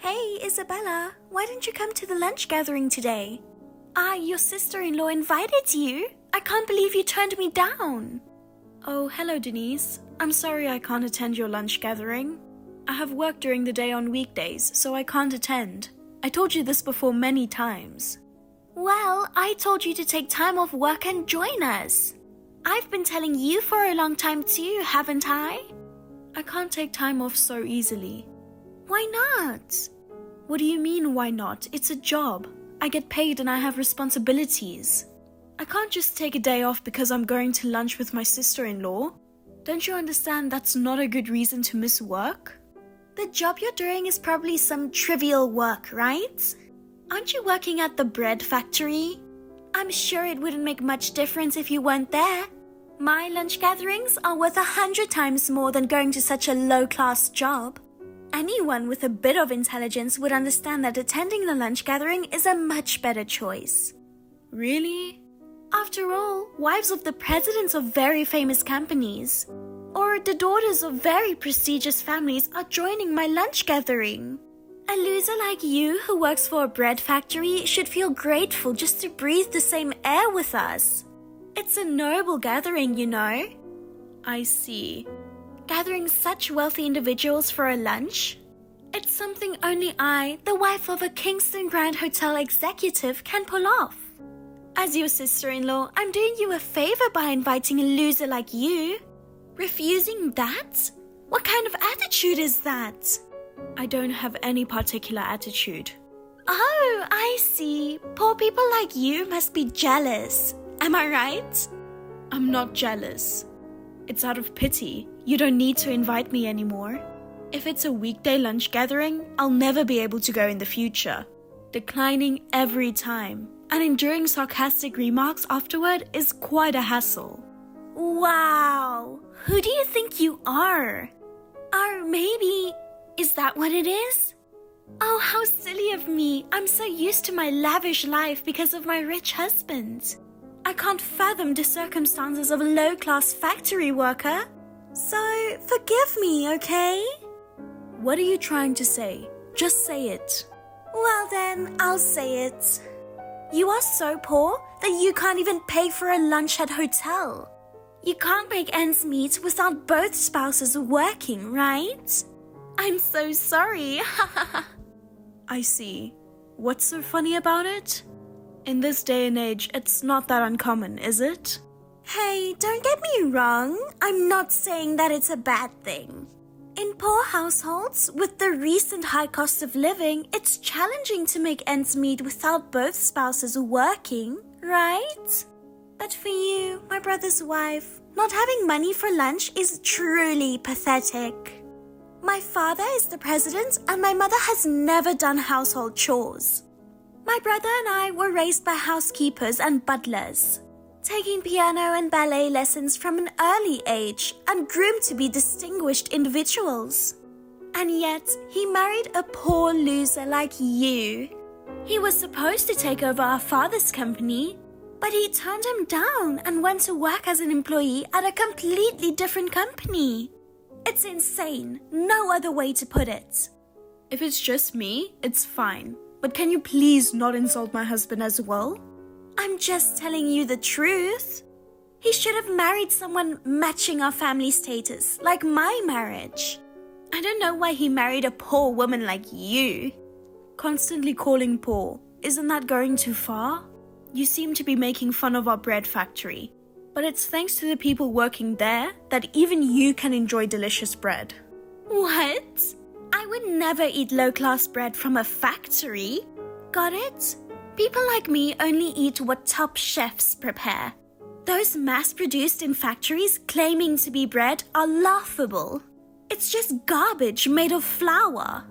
Hey, Isabella, why didn't you come to the lunch gathering today? Your sister-in-law invited you. I can't believe you turned me down. Oh, hello, Denise. I'm sorry I can't attend your lunch gathering. I have work during the day on weekdays, so I can't attend. I told you this before many times. Well, I told you to take time off work and join us. I've been telling you for a long time too, haven't I? I can't take time off so easily. Why not? What do you mean, why not? It's a job. I get paid and I have responsibilities. I can't just take a day off because I'm going to lunch with my sister-in-law. Don't you understand that's not a good reason to miss work? The job you're doing is probably some trivial work, right? Aren't you working at the bread factory? I'm sure it wouldn't make much difference if you weren't there. My lunch gatherings are worth 100 times more than going to such a low-class job. Anyone with a bit of intelligence would understand that attending the lunch gathering is a much better choice. Really? After all, wives of the presidents of very famous companies, or the daughters of very prestigious families are joining my lunch gathering. A loser like you who works for a bread factory should feel grateful just to breathe the same air with us. It's a noble gathering, you know. I see. Gathering such wealthy individuals for a lunch? It's something only I, the wife of a Kingston Grand Hotel executive, can pull off. As your sister-in-law, I'm doing you a favor by inviting a loser like you. Refusing that? What kind of attitude is that? I don't have any particular attitude. Oh, I see. Poor people like you must be jealous. Am I right? I'm not jealous. It's out of pity. You don't need to invite me anymore. If it's a weekday lunch gathering, I'll never be able to go in the future. Declining every time and enduring sarcastic remarks afterward is quite a hassle. Wow! Who do you think you are? Or maybe, is that what it is? Oh, how silly of me. I'm so used to my lavish life because of my rich husband. I can't fathom the circumstances of a low-class factory worker. So, forgive me, okay? What are you trying to say? Just say it. Well then, I'll say it. You are so poor that you can't even pay for a lunch at hotel. You can't make ends meet without both spouses working, right? I'm so sorry. I see. What's so funny about it? In this day and age, it's not that uncommon, is it? Hey, don't get me wrong. I'm not saying that it's a bad thing. In poor households, with the recent high cost of living, it's challenging to make ends meet without both spouses working, right? But for you, my brother's wife, not having money for lunch is truly pathetic. My father is the president and my mother has never done household chores. My brother and I were raised by housekeepers and butlers, taking piano and ballet lessons from an early age and groomed to be distinguished individuals. And yet, he married a poor loser like you. He was supposed to take over our father's company, but he turned him down and went to work as an employee at a completely different company. It's insane. No other way to put it. If it's just me, it's fine. But can you please not insult my husband as well? I'm just telling you the truth. He should have married someone matching our family status, like my marriage. I don't know why he married a poor woman like you. Constantly calling poor, isn't that going too far? You seem to be making fun of our bread factory, but it's thanks to the people working there that even you can enjoy delicious bread. What? I would never eat low-class bread from a factory. Got it? People like me only eat what top chefs prepare. Those mass-produced in factories claiming to be bread are laughable. It's just garbage made of flour.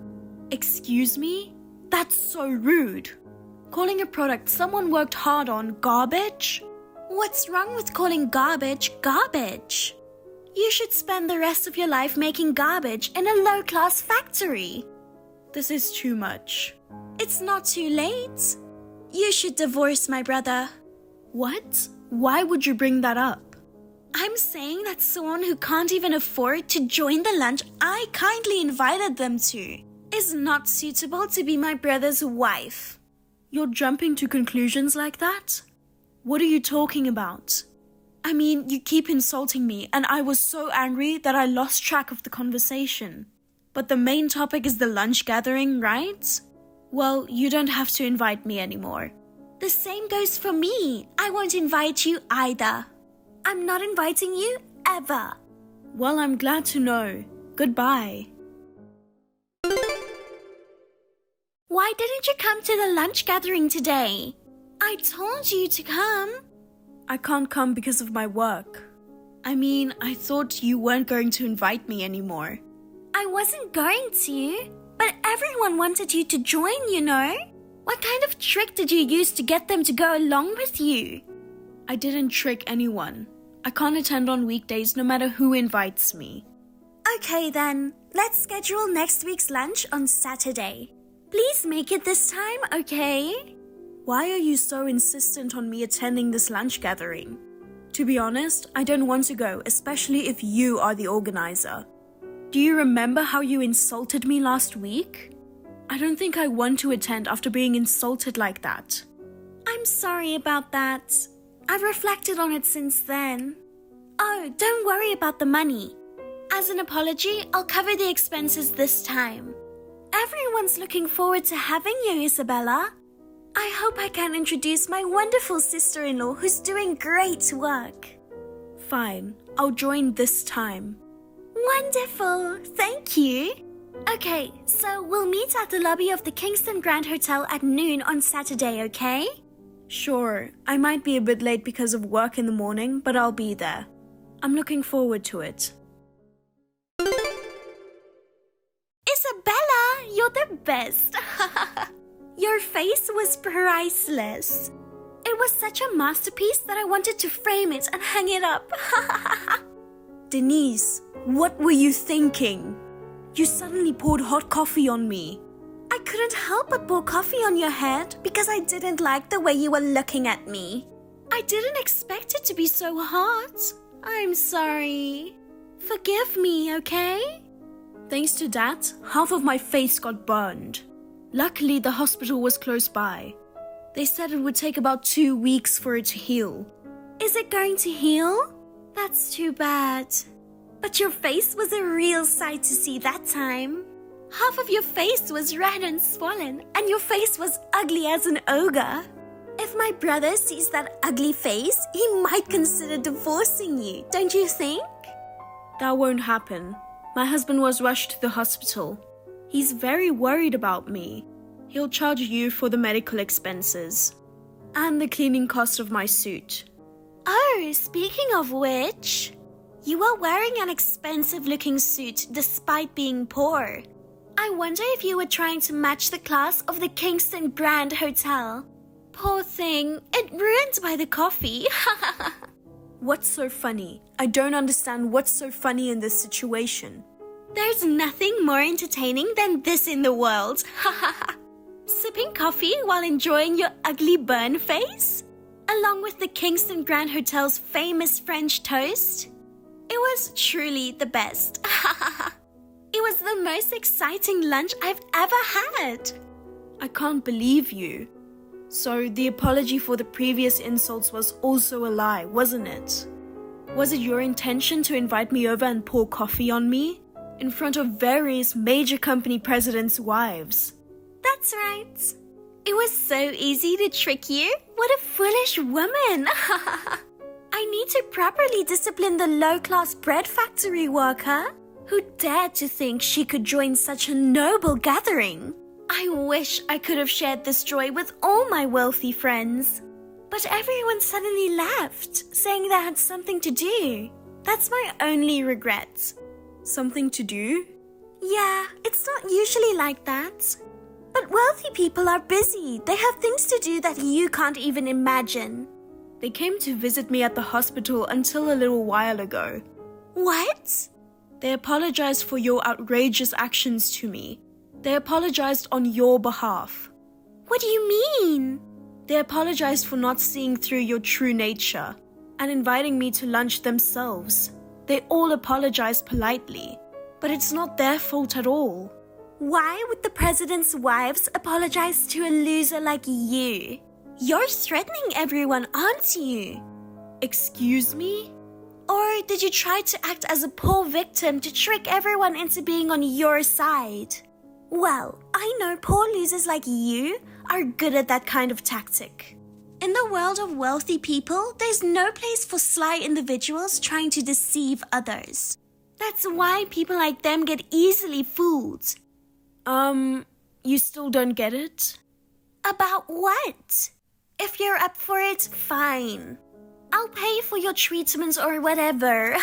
Excuse me? That's so rude. Calling a product someone worked hard on garbage? What's wrong with calling garbage garbage? You should spend the rest of your life making garbage in a low-class factory. This is too much. It's not too late. You should divorce my brother. What? Why would you bring that up? I'm saying that someone who can't even afford to join the lunch I kindly invited them to is not suitable to be my brother's wife. You're jumping to conclusions like that? What are you talking about? I mean, you keep insulting me, and I was so angry that I lost track of the conversation. But the main topic is the lunch gathering, right? Well, you don't have to invite me anymore. The same goes for me. I won't invite you either. I'm not inviting you ever. Well, I'm glad to know. Goodbye. Why didn't you come to the lunch gathering today? I told you to come. I can't come because of my work. I mean, I thought you weren't going to invite me anymore. I wasn't going to, but everyone wanted you to join, you know. What kind of trick did you use to get them to go along with you? I didn't trick anyone. I can't attend on weekdays no matter who invites me. Okay then, let's schedule next week's lunch on Saturday. Please make it this time, okay? Why are you so insistent on me attending this lunch gathering? To be honest, I don't want to go, especially if you are the organizer. Do you remember how you insulted me last week? I don't think I want to attend after being insulted like that. I'm sorry about that. I've reflected on it since then. Oh, don't worry about the money. As an apology, I'll cover the expenses this time. Everyone's looking forward to having you, Isabella. I hope I can introduce my wonderful sister-in-law who's doing great work. Fine, I'll join this time. Wonderful, thank you. Okay, so we'll meet at the lobby of the Kingston Grand Hotel at noon on Saturday, okay? Sure, I might be a bit late because of work in the morning, but I'll be there. I'm looking forward to it. Isabella, you're the best. Your face was priceless. It was such a masterpiece that I wanted to frame it and hang it up. Denise, what were you thinking? You suddenly poured hot coffee on me. I couldn't help but pour coffee on your head because I didn't like the way you were looking at me. I didn't expect it to be so hot. I'm sorry. Forgive me, okay? Thanks to that, half of my face got burned. Luckily, the hospital was close by. They said it would take about 2 weeks for it to heal. Is it going to heal? That's too bad. But your face was a real sight to see that time. Half of your face was red and swollen, and your face was ugly as an ogre. If my brother sees that ugly face, he might consider divorcing you, don't you think? That won't happen. My husband was rushed to the hospital. He's very worried about me. He'll charge you for the medical expenses and the cleaning cost of my suit. Oh, speaking of which, you are wearing an expensive-looking suit despite being poor. I wonder if you were trying to match the class of the Kingston Grand Hotel. Poor thing, it ruined by the coffee. What's so funny? I don't understand what's so funny in this situation. There's nothing more entertaining than this in the world. Sipping coffee while enjoying your ugly burn face, along with the Kingston Grand Hotel's famous French toast. It was truly the best. It was the most exciting lunch I've ever had. I can't believe you. So the apology for the previous insults was also a lie, wasn't it? Was it your intention to invite me over and pour coffee on me? In front of various major company presidents' wives. That's right. It was so easy to trick you. What a foolish woman. I need to properly discipline the low-class bread factory worker who dared to think she could join such a noble gathering. I wish I could have shared this joy with all my wealthy friends. But everyone suddenly left, saying they had something to do. That's my only regret. Something to do? Yeah, it's not usually like that. But wealthy people are busy. They have things to do that you can't even imagine. They came to visit me at the hospital until a little while ago. What? They apologized for your outrageous actions to me. They apologized on your behalf. What do you mean? They apologized for not seeing through your true nature and inviting me to lunch themselves. They all apologized politely, but it's not their fault at all. Why would the president's wives apologize to a loser like you? You're threatening everyone, aren't you? Excuse me? Or did you try to act as a poor victim to trick everyone into being on your side? Well, I know poor losers like you are good at that kind of tactic. In the world of wealthy people, there's no place for sly individuals trying to deceive others. That's why people like them get easily fooled. You still don't get it? About what? If you're up for it, fine. I'll pay for your treatments or whatever.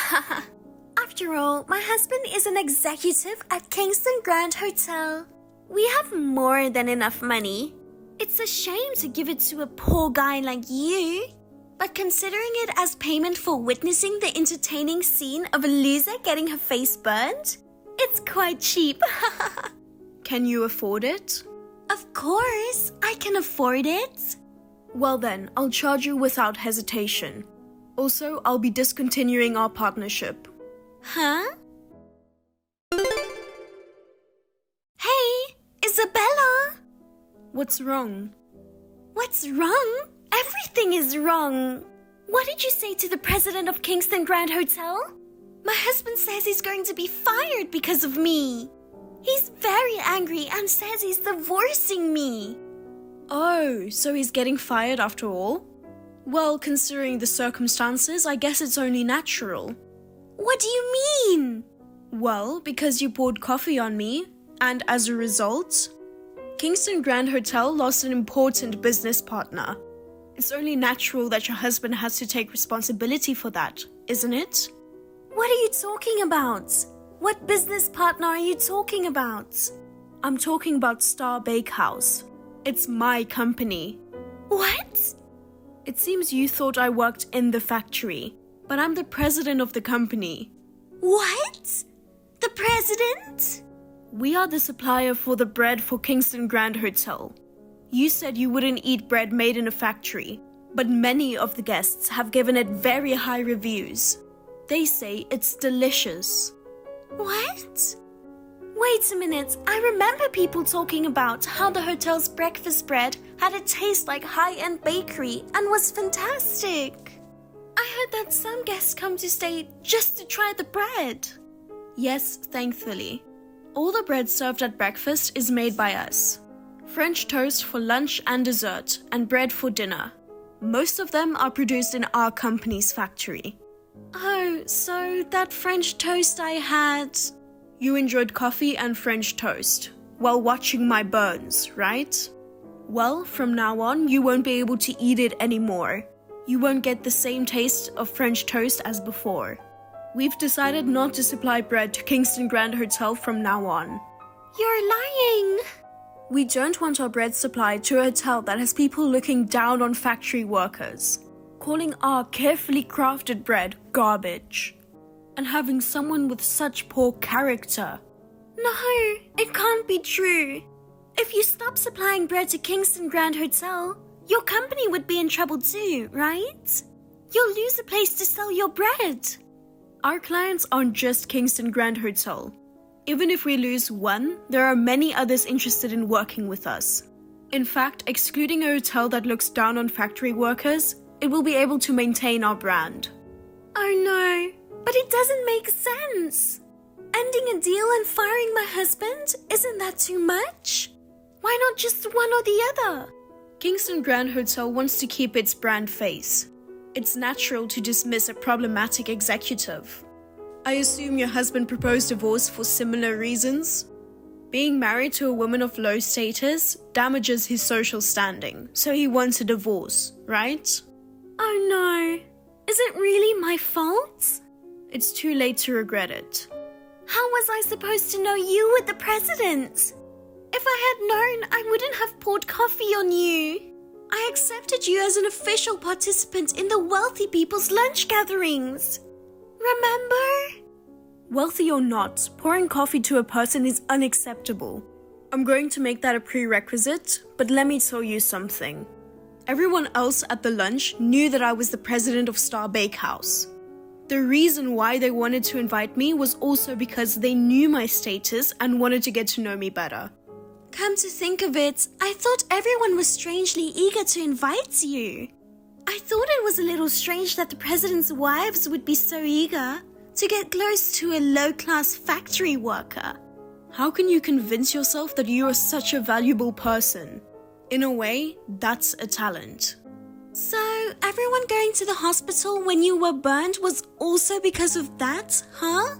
After all, my husband is an executive at Kingston Grand Hotel. We have more than enough money. It's a shame to give it to a poor guy like you. But considering it as payment for witnessing the entertaining scene of a loser getting her face burned, it's quite cheap. Can you afford it? Of course, I can afford it. Well then, I'll charge you without hesitation. Also, I'll be discontinuing our partnership. Huh? Hey, Isabella! What's wrong? What's wrong? Everything is wrong. What did you say to the president of Kingston Grand Hotel? My husband says he's going to be fired because of me. He's very angry and says he's divorcing me. Oh, so he's getting fired after all? Well, considering the circumstances, I guess it's only natural. What do you mean? Well, because you poured coffee on me, and as a result, Kingston Grand Hotel lost an important business partner. It's only natural that your husband has to take responsibility for that, isn't it? What are you talking about? What business partner are you talking about? I'm talking about Star Bakehouse. It's my company. What? It seems you thought I worked in the factory, but I'm the president of the company. What? The president? We are the supplier for the bread for Kingston Grand Hotel. You said you wouldn't eat bread made in a factory, but many of the guests have given it very high reviews. They say it's delicious. What? Wait a minute, I remember people talking about how the hotel's breakfast bread had a taste like high-end bakery and was fantastic. I heard that some guests come to stay just to try the bread. Yes, thankfully. All the bread served at breakfast is made by us. French toast for lunch and dessert, and bread for dinner. Most of them are produced in our company's factory. Oh, so that French toast I had... You enjoyed coffee and French toast while watching my burns, right? Well, from now on, you won't be able to eat it anymore. You won't get the same taste of French toast as before. We've decided not to supply bread to Kingston Grand Hotel from now on. You're lying! We don't want our bread supplied to a hotel that has people looking down on factory workers, calling our carefully crafted bread garbage, and having someone with such poor character. No, it can't be true. If you stop supplying bread to Kingston Grand Hotel, your company would be in trouble too, right? You'll lose a place to sell your bread. Our clients aren't just Kingston Grand Hotel. Even if we lose one, there are many others interested in working with us. In fact, excluding a hotel that looks down on factory workers, it will be able to maintain our brand. Oh no, but it doesn't make sense. Ending a deal and firing my husband, isn't that too much? Why not just one or the other? Kingston Grand Hotel wants to keep its brand face. It's natural to dismiss a problematic executive. I assume your husband proposed divorce for similar reasons? Being married to a woman of low status damages his social standing, so he wants a divorce, right? Oh no, is it really my fault? It's too late to regret it. How was I supposed to know you were the president? If I had known, I wouldn't have poured coffee on you. I accepted you as an official participant in the wealthy people's lunch gatherings. Remember? Wealthy or not, pouring coffee to a person is unacceptable. I'm going to make that a prerequisite, but let me tell you something. Everyone else at the lunch knew that I was the president of Star Bakehouse. The reason why they wanted to invite me was also because they knew my status and wanted to get to know me better. Come to think of it, I thought everyone was strangely eager to invite you. I thought it was a little strange that the president's wives would be so eager to get close to a low-class factory worker. How can you convince yourself that you are such a valuable person? In a way, that's a talent. So, everyone going to the hospital when you were burned was also because of that, huh?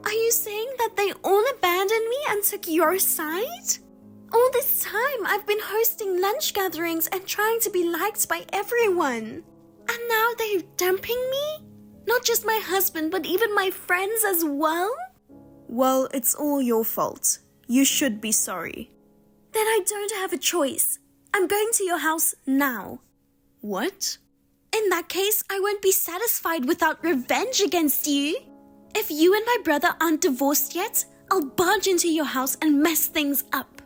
Are you saying that they all abandoned me and took your side? All this time, I've been hosting lunch gatherings and trying to be liked by everyone. And now they're dumping me? Not just my husband, but even my friends as well? Well, it's all your fault. You should be sorry. Then I don't have a choice. I'm going to your house now. What? In that case, I won't be satisfied without revenge against you. If you and my brother aren't divorced yet, I'll barge into your house and mess things up.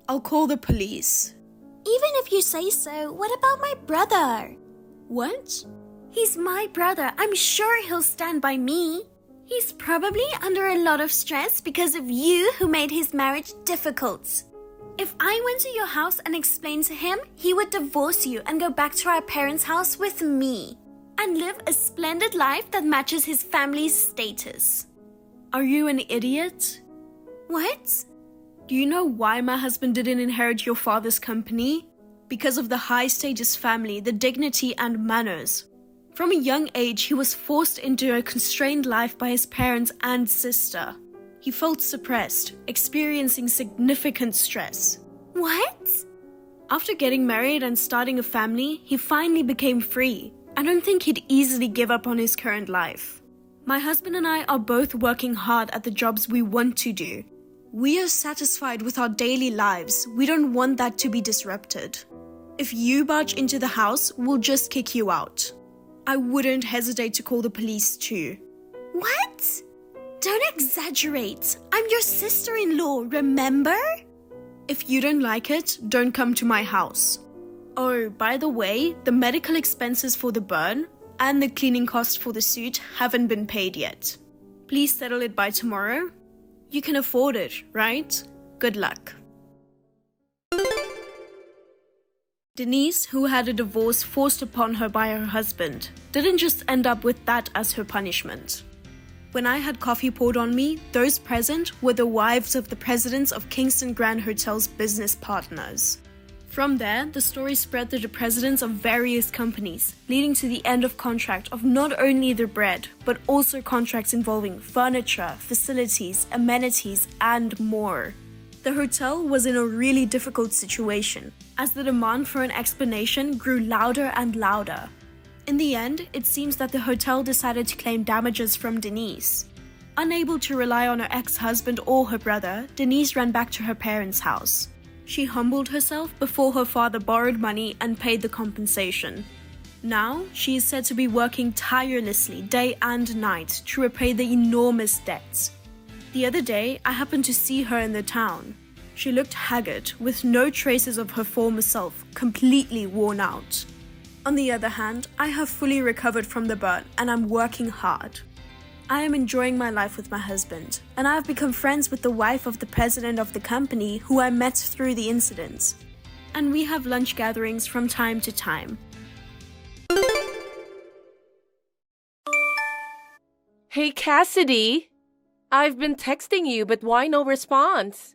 I'll call the police. Even if you say so, what about my brother? What? He's my brother. I'm sure he'll stand by me. He's probably under a lot of stress because of you who made his marriage difficult. If I went to your house and explained to him, he would divorce you and go back to our parents' house with me and live a splendid life that matches his family's status. Are you an idiot? What? Do you know why my husband didn't inherit your father's company? Because of the high-status family, the dignity and manners. From a young age, he was forced into a constrained life by his parents and sister. He felt suppressed, experiencing significant stress. What? After getting married and starting a family, he finally became free. I don't think he'd easily give up on his current life. My husband and I are both working hard at the jobs we want to do. We are satisfied with our daily lives. We don't want that to be disrupted. If you barge into the house, we'll just kick you out. I wouldn't hesitate to call the police too. What? Don't exaggerate. I'm your sister-in-law, remember? If you don't like it, don't come to my house. Oh, by the way, the medical expenses for the burn and the cleaning cost for the suit haven't been paid yet. Please settle it by tomorrow. You can afford it, right? Good luck. Denise, who had a divorce forced upon her by her husband, didn't just end up with that as her punishment. When I had coffee poured on me, those present were the wives of the presidents of Kingston Grand Hotel's business partners. From there, the story spread to the presidents of various companies, leading to the end of contract of not only the bread, but also contracts involving furniture, facilities, amenities, and more. The hotel was in a really difficult situation, as the demand for an explanation grew louder and louder. In the end, it seems that the hotel decided to claim damages from Denise. Unable to rely on her ex-husband or her brother, Denise ran back to her parents' house. She humbled herself before her father borrowed money and paid the compensation. Now, she is said to be working tirelessly day and night to repay the enormous debts. The other day, I happened to see her in the town. She looked haggard, with no traces of her former self, completely worn out. On the other hand, I have fully recovered from the burn and I'm working hard. I am enjoying my life with my husband, and I have become friends with the wife of the president of the company who I met through the incident. And we have lunch gatherings from time to time. Hey Cassidy, I've been texting you, but why no response?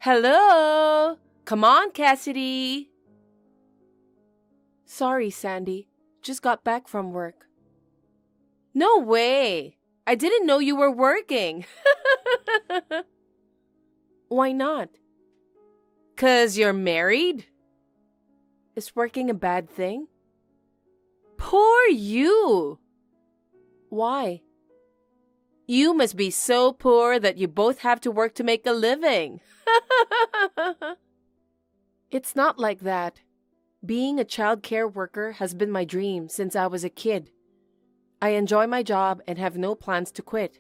Hello? Come on, Cassidy. Sorry, Sandy. Just got back from work. No way! I didn't know you were working. Why not? 'Cause you're married? Is working a bad thing? Poor you! Why? You must be so poor that you both have to work to make a living. It's not like that. Being a child care worker has been my dream since I was a kid. I enjoy my job and have no plans to quit.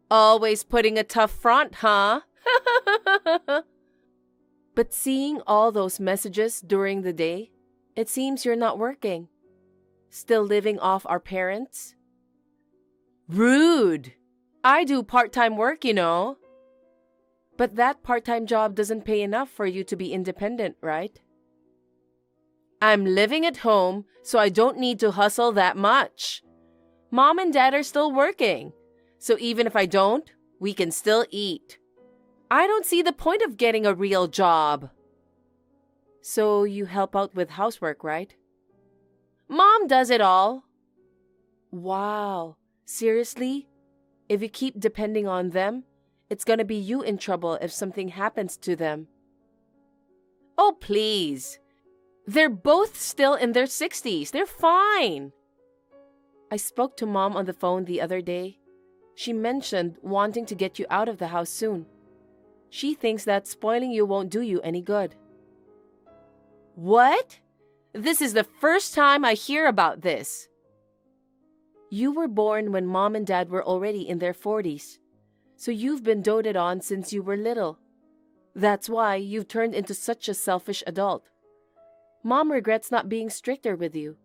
Always putting a tough front, huh? But seeing all those messages during the day, It seems you're not working. Still living off our parents? Rude! I do part-time work, you know. But that part-time job doesn't pay enough for you to be independent, right? I'm living at home, so I don't need to hustle that much. Mom and Dad are still working, so even if I don't, we can still eat. I don't see the point of getting a real job. So you help out with housework, right? Mom does it all. Wow, seriously? If you keep depending on them, it's gonna be you in trouble if something happens to them. Oh, please. They're both still in their 60s. They're fine. I spoke to Mom on the phone the other day. She mentioned wanting to get you out of the house soon. She thinks that spoiling you won't do you any good. What? This is the first time I hear about this. You were born when Mom and Dad were already in their 40s, so you've been doted on since you were little. That's why you've turned into such a selfish adult. Mom regrets not being stricter with you.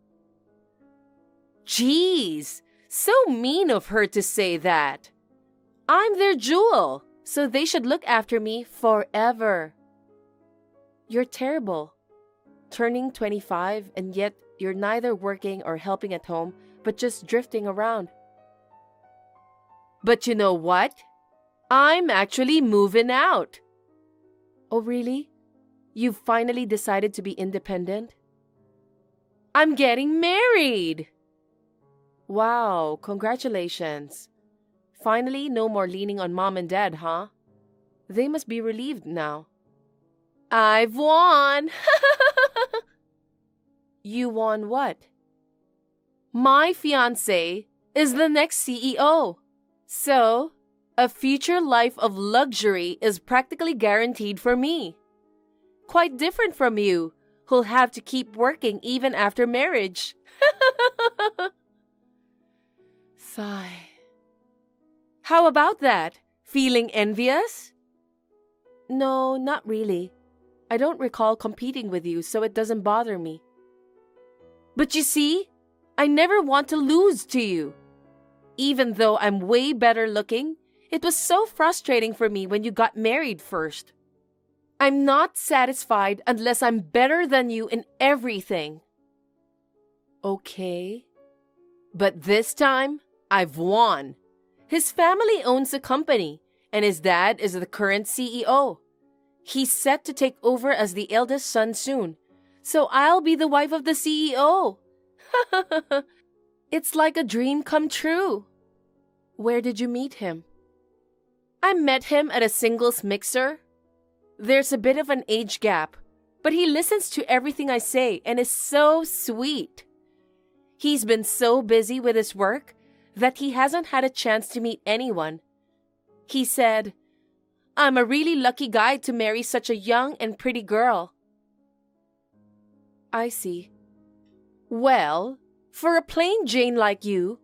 Jeez, so mean of her to say that. I'm their jewel, so they should look after me forever. You're terrible. Turning 25 and yet you're neither working or helping at home, but just drifting around. But you know what? I'm actually moving out. Oh, really? You've finally decided to be independent? I'm getting married! Wow, congratulations. Finally, no more leaning on Mom and Dad, huh? They must be relieved now. I've won! You won what? My fiancé is the next CEO. So, a future life of luxury is practically guaranteed for me. Quite different from you, who'll have to keep working even after marriage. Sigh. How about that? Feeling envious? No, not really. I don't recall competing with you, so it doesn't bother me. But you see, I never want to lose to you. Even though I'm way better looking, it was so frustrating for me when you got married first. I'm not satisfied unless I'm better than you in everything. Okay. But this time, I've won. His family owns a company, and his dad is the current CEO. He's set to take over as the eldest son soon, so I'll be the wife of the CEO. It's like a dream come true. Where did you meet him? I met him at a singles mixer. There's a bit of an age gap, but he listens to everything I say and is so sweet. He's been so busy with his work that he hasn't had a chance to meet anyone. He said, "I'm a really lucky guy to marry such a young and pretty girl." I see. Well, for a plain Jane like you,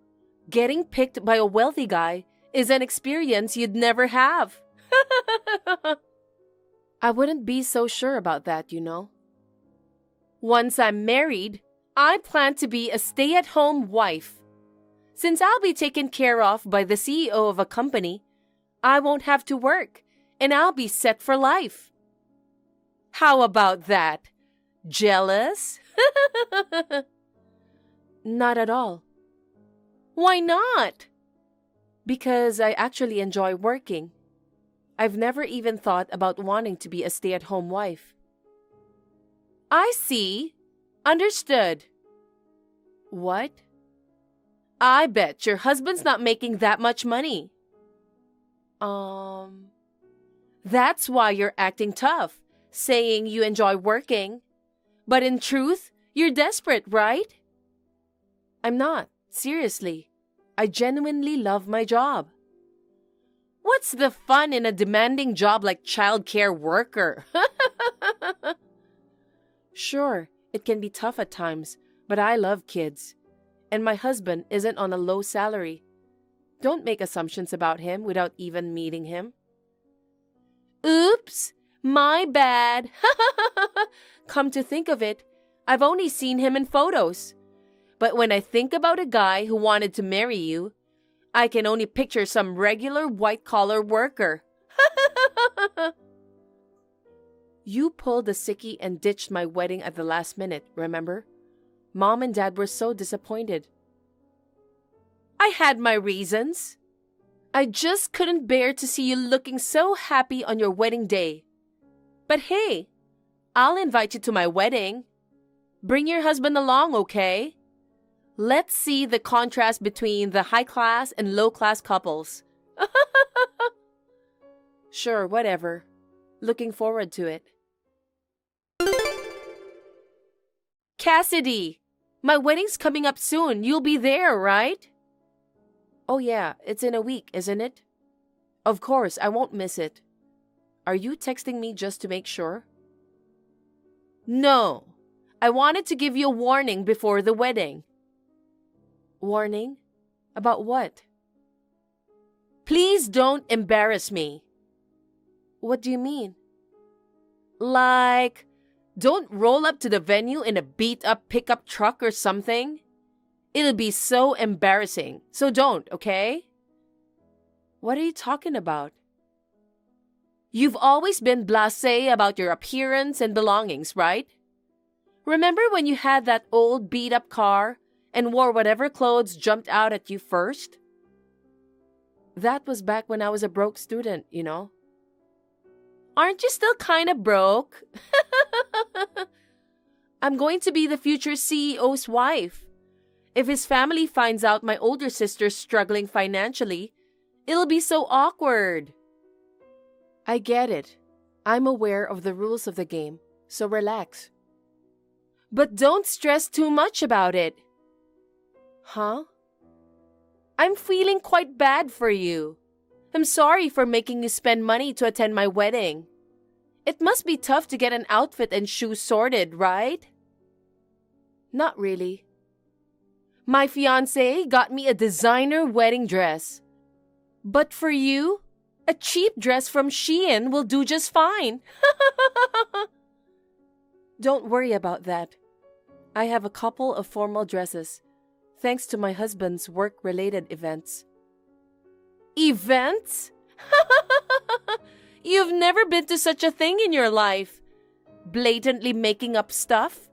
getting picked by a wealthy guy is an experience you'd never have. I wouldn't be so sure about that, you know. Once I'm married, I plan to be a stay-at-home wife. Since I'll be taken care of by the CEO of a company, I won't have to work, and I'll be set for life. How about that? Jealous? Not at all. Why not? Because I actually enjoy working. I've never even thought about wanting to be a stay-at-home wife. I see. Understood. What? I bet your husband's not making that much money. That's why you're acting tough, saying you enjoy working. But in truth, you're desperate, right? I'm not. Seriously. I genuinely love my job. What's the fun in a demanding job like childcare worker? Sure, it can be tough at times, but I love kids. And my husband isn't on a low salary. Don't make assumptions about him without even meeting him. Oops, my bad. Come to think of it, I've only seen him in photos. But when I think about a guy who wanted to marry you, I can only picture some regular white-collar worker. You pulled the sickie and ditched my wedding at the last minute, remember? Mom and Dad were so disappointed. I had my reasons. I just couldn't bear to see you looking so happy on your wedding day. But hey, I'll invite you to my wedding. Bring your husband along, okay? Let's see the contrast between the high-class and low-class couples. Sure, whatever. Looking forward to it. Cassidy, my wedding's coming up soon. You'll be there, right? Oh yeah, it's in a week, isn't it? Of course, I won't miss it. Are you texting me just to make sure? No, I wanted to give you a warning before the wedding. Warning? About what? Please don't embarrass me. What do you mean? Like, don't roll up to the venue in a beat-up pickup truck or something. It'll be so embarrassing, so don't, okay? What are you talking about? You've always been blasé about your appearance and belongings, right? Remember when you had that old beat-up car and wore whatever clothes jumped out at you first? That was back when I was a broke student, you know. Aren't you still kind of broke? I'm going to be the future CEO's wife. If his family finds out my older sister's struggling financially, it'll be so awkward. I get it. I'm aware of the rules of the game, so relax. But don't stress too much about it. Huh? I'm feeling quite bad for you. I'm sorry for making you spend money to attend my wedding. It must be tough to get an outfit and shoes sorted, right? Not really. My fiancé got me a designer wedding dress. But for you, a cheap dress from Shein will do just fine. Don't worry about that. I have a couple of formal dresses, thanks to my husband's work-related events. Events? You've never been to such a thing in your life. Blatantly making up stuff?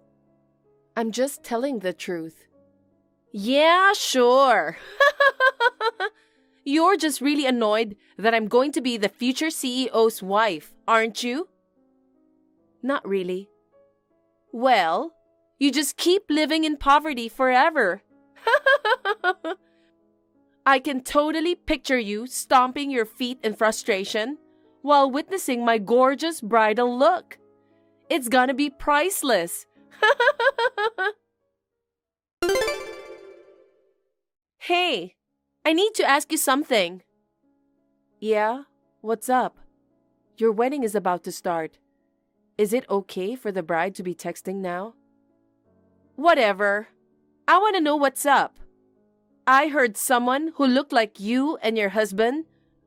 I'm just telling the truth. Yeah, sure. You're just really annoyed that I'm going to be the future CEO's wife, aren't you? Not really. Well, you just keep living in poverty forever. I can totally picture you stomping your feet in frustration while witnessing my gorgeous bridal look. It's gonna be priceless. Hey, I need to ask you something. Yeah? What's up? Your wedding is about to start. Is it okay for the bride to be texting now? Whatever. I want to know what's up. I heard someone who looked like you and your husband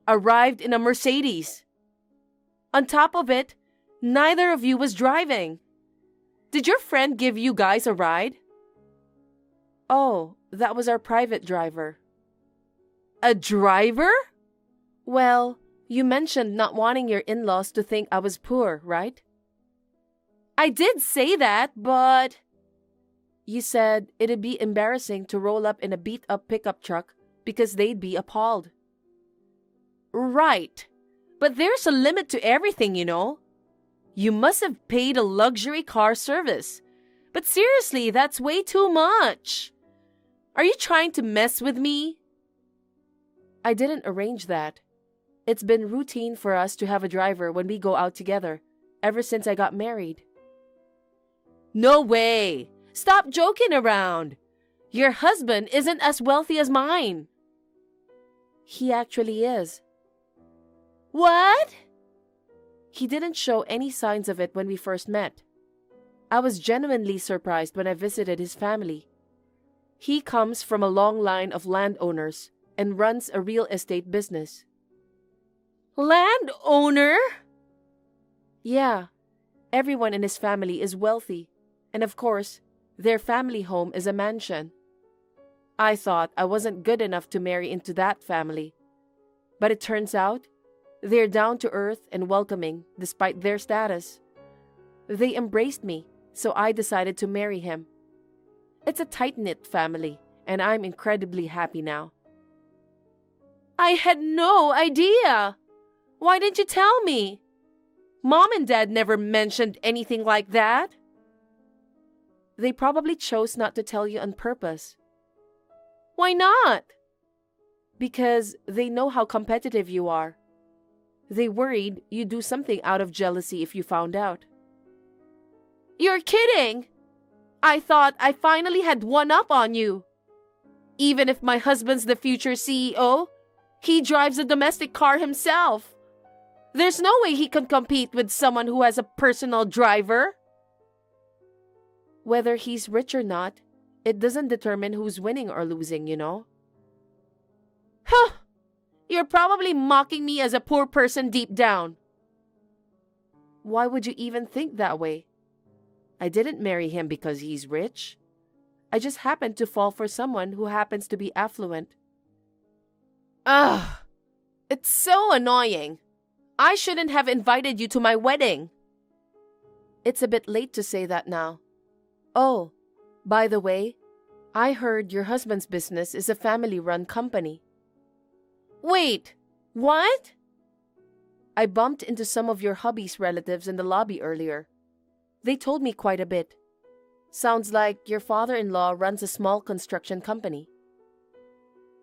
arrived in a Mercedes. On top of it, neither of you was driving. Did your friend give you guys a ride? Oh, that was our private driver. A driver? Well, you mentioned not wanting your in-laws to think I was poor, right? I did say that, but... You said it'd be embarrassing to roll up in a beat-up pickup truck because they'd be appalled. Right. But there's a limit to everything, you know. You must have paid a luxury car service. But seriously, that's way too much. Are you trying to mess with me? I didn't arrange that. It's been routine for us to have a driver when we go out together, ever since I got married. No way! Stop joking around! Your husband isn't as wealthy as mine. He actually is. What? He didn't show any signs of it when we first met. I was genuinely surprised when I visited his family. He comes from a long line of landowners and runs a real estate business. Landowner? Yeah, everyone in his family is wealthy, And of course, their family home is a mansion. I thought I wasn't good enough to marry into that family. But it turns out, they're down to earth and welcoming despite their status. They embraced me, so I decided to marry him. It's a tight-knit family, and I'm incredibly happy now. I had no idea! Why didn't you tell me? Mom and Dad never mentioned anything like that. They probably chose not to tell you on purpose. Why not? Because they know how competitive you are. They worried you'd do something out of jealousy if you found out. You're kidding! I thought I finally had one up on you. Even if my husband's the future CEO, he drives a domestic car himself. There's no way he can compete with someone who has a personal driver. Whether he's rich or not, it doesn't determine who's winning or losing, you know. Huh! You're probably mocking me as a poor person deep down. Why would you even think that way? I didn't marry him because he's rich. I just happened to fall for someone who happens to be affluent. Ugh! It's so annoying. I shouldn't have invited you to my wedding. It's a bit late to say that now. Oh, by the way, I heard your husband's business is a family-run company. Wait, what? I bumped into some of your hubby's relatives in the lobby earlier. They told me quite a bit. Sounds like your father-in-law runs a small construction company.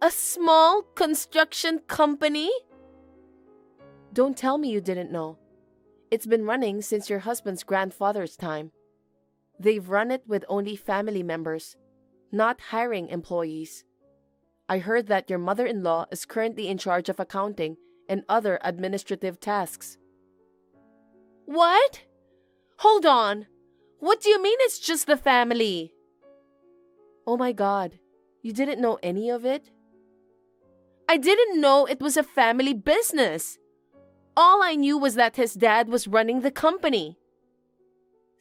A small construction company? Don't tell me you didn't know. It's been running since your husband's grandfather's time. They've run it with only family members, not hiring employees. I heard that your mother-in-law is currently in charge of accounting and other administrative tasks. What? Hold on. What do you mean it's just the family? Oh my God, you didn't know any of it? I didn't know it was a family business. All I knew was that his dad was running the company.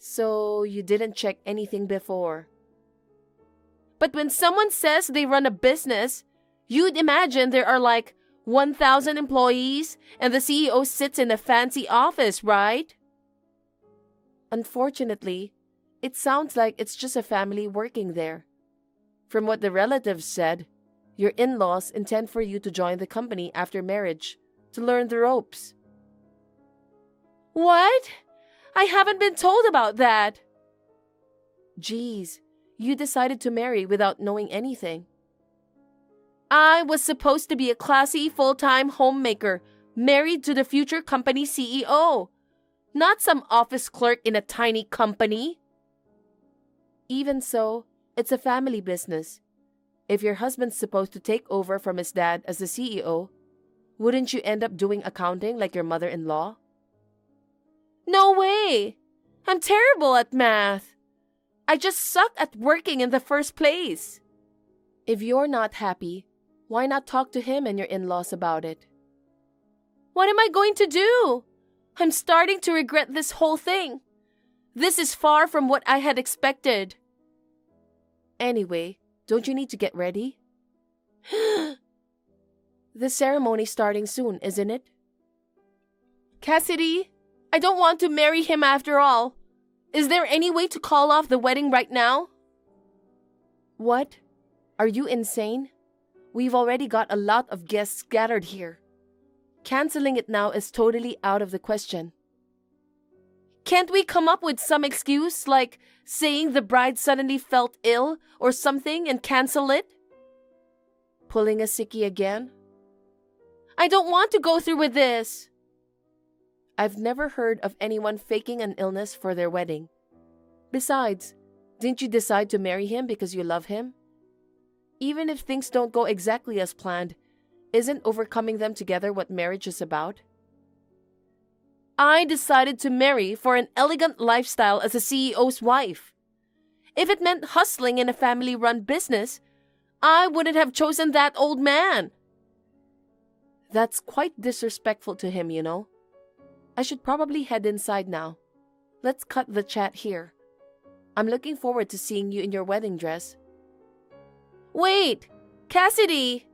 So you didn't check anything before. But when someone says they run a business, you'd imagine there are like 1,000 employees and the CEO sits in a fancy office, right? Unfortunately, it sounds like it's just a family working there. From what the relatives said, your in-laws intend for you to join the company after marriage to learn the ropes. What? I haven't been told about that. Geez, you decided to marry without knowing anything. I was supposed to be a classy full-time homemaker, married to the future company CEO, not some office clerk in a tiny company. Even so, it's a family business. If your husband's supposed to take over from his dad as the CEO, wouldn't you end up doing accounting like your mother-in-law? No way! I'm terrible at math. I just suck at working in the first place. If you're not happy, why not talk to him and your in-laws about it? What am I going to do? I'm starting to regret this whole thing. This is far from what I had expected. Anyway, don't you need to get ready? The ceremony's starting soon, isn't it? Cassidy, I don't want to marry him after all. Is there any way to call off the wedding right now? What? Are you insane? We've already got a lot of guests gathered here. Canceling it now is totally out of the question. Can't we come up with some excuse, like saying the bride suddenly felt ill or something and cancel it? Pulling a sickie again? I don't want to go through with this. I've never heard of anyone faking an illness for their wedding. Besides, didn't you decide to marry him because you love him? Even if things don't go exactly as planned, isn't overcoming them together what marriage is about? I decided to marry for an elegant lifestyle as a CEO's wife. If it meant hustling in a family-run business, I wouldn't have chosen that old man. That's quite disrespectful to him, you know. I should probably head inside now. Let's cut the chat here. I'm looking forward to seeing you in your wedding dress. Wait! Cassidy!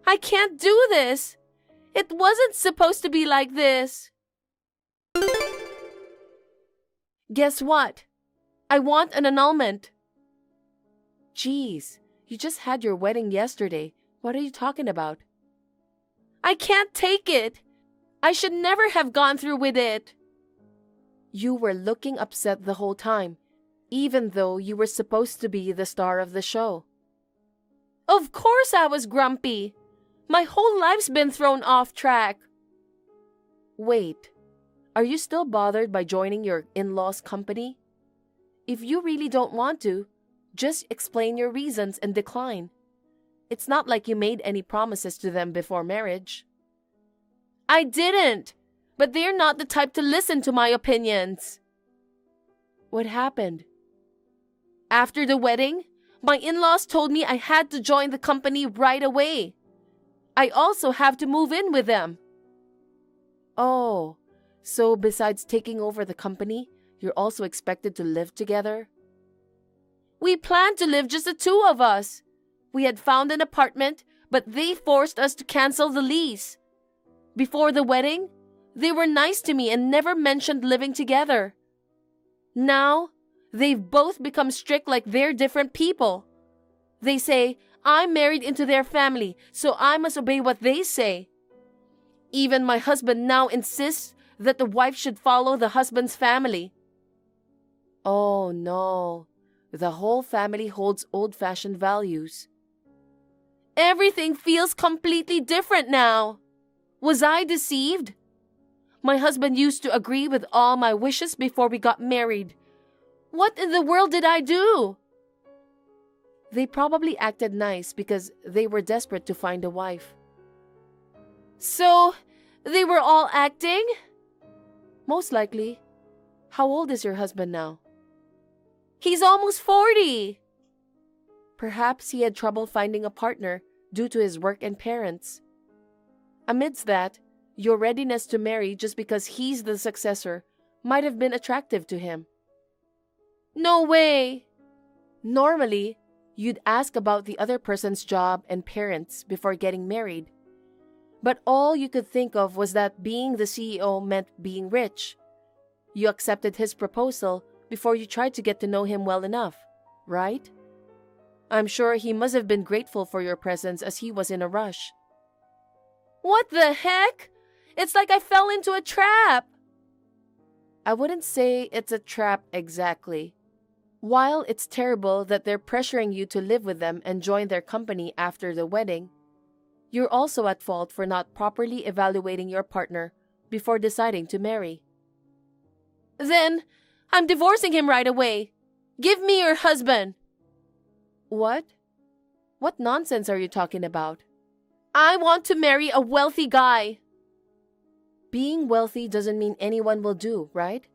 I can't do this! It wasn't supposed to be like this! Guess what? I want an annulment. Jeez, you just had your wedding yesterday. What are you talking about? I can't take it! I should never have gone through with it! You were looking upset the whole time, even though you were supposed to be the star of the show. Of course I was grumpy! My whole life's been thrown off track. Wait, are you still bothered by joining your in-laws' company? If you really don't want to, just explain your reasons and decline. It's not like you made any promises to them before marriage. I didn't, but they're not the type to listen to my opinions. What happened? After the wedding, my in-laws told me I had to join the company right away. I also have to move in with them. Oh, so besides taking over the company, you're also expected to live together? We planned to live just the two of us. We had found an apartment, but they forced us to cancel the lease. Before the wedding, they were nice to me and never mentioned living together. Now, they've both become strict like they're different people. They say, I'm married into their family, so I must obey what they say. Even my husband now insists that the wife should follow the husband's family. Oh no, the whole family holds old-fashioned values. Everything feels completely different now. Was I deceived? My husband used to agree with all my wishes before we got married. What in the world did I do? They probably acted nice because they were desperate to find a wife. So, they were all acting? Most likely. How old is your husband now? He's almost 40. Perhaps he had trouble finding a partner due to his work and parents. Amidst that, your readiness to marry just because he's the successor might have been attractive to him. No way! Normally, you'd ask about the other person's job and parents before getting married. But all you could think of was that being the CEO meant being rich. You accepted his proposal before you tried to get to know him well enough, right? I'm sure he must have been grateful for your presence as he was in a rush. What the heck? It's like I fell into a trap. I wouldn't say it's a trap exactly. While it's terrible that they're pressuring you to live with them and join their company after the wedding, you're also at fault for not properly evaluating your partner before deciding to marry. Then, I'm divorcing him right away. Give me your husband. What? What nonsense are you talking about? I want to marry a wealthy guy. Being wealthy doesn't mean anyone will do, right?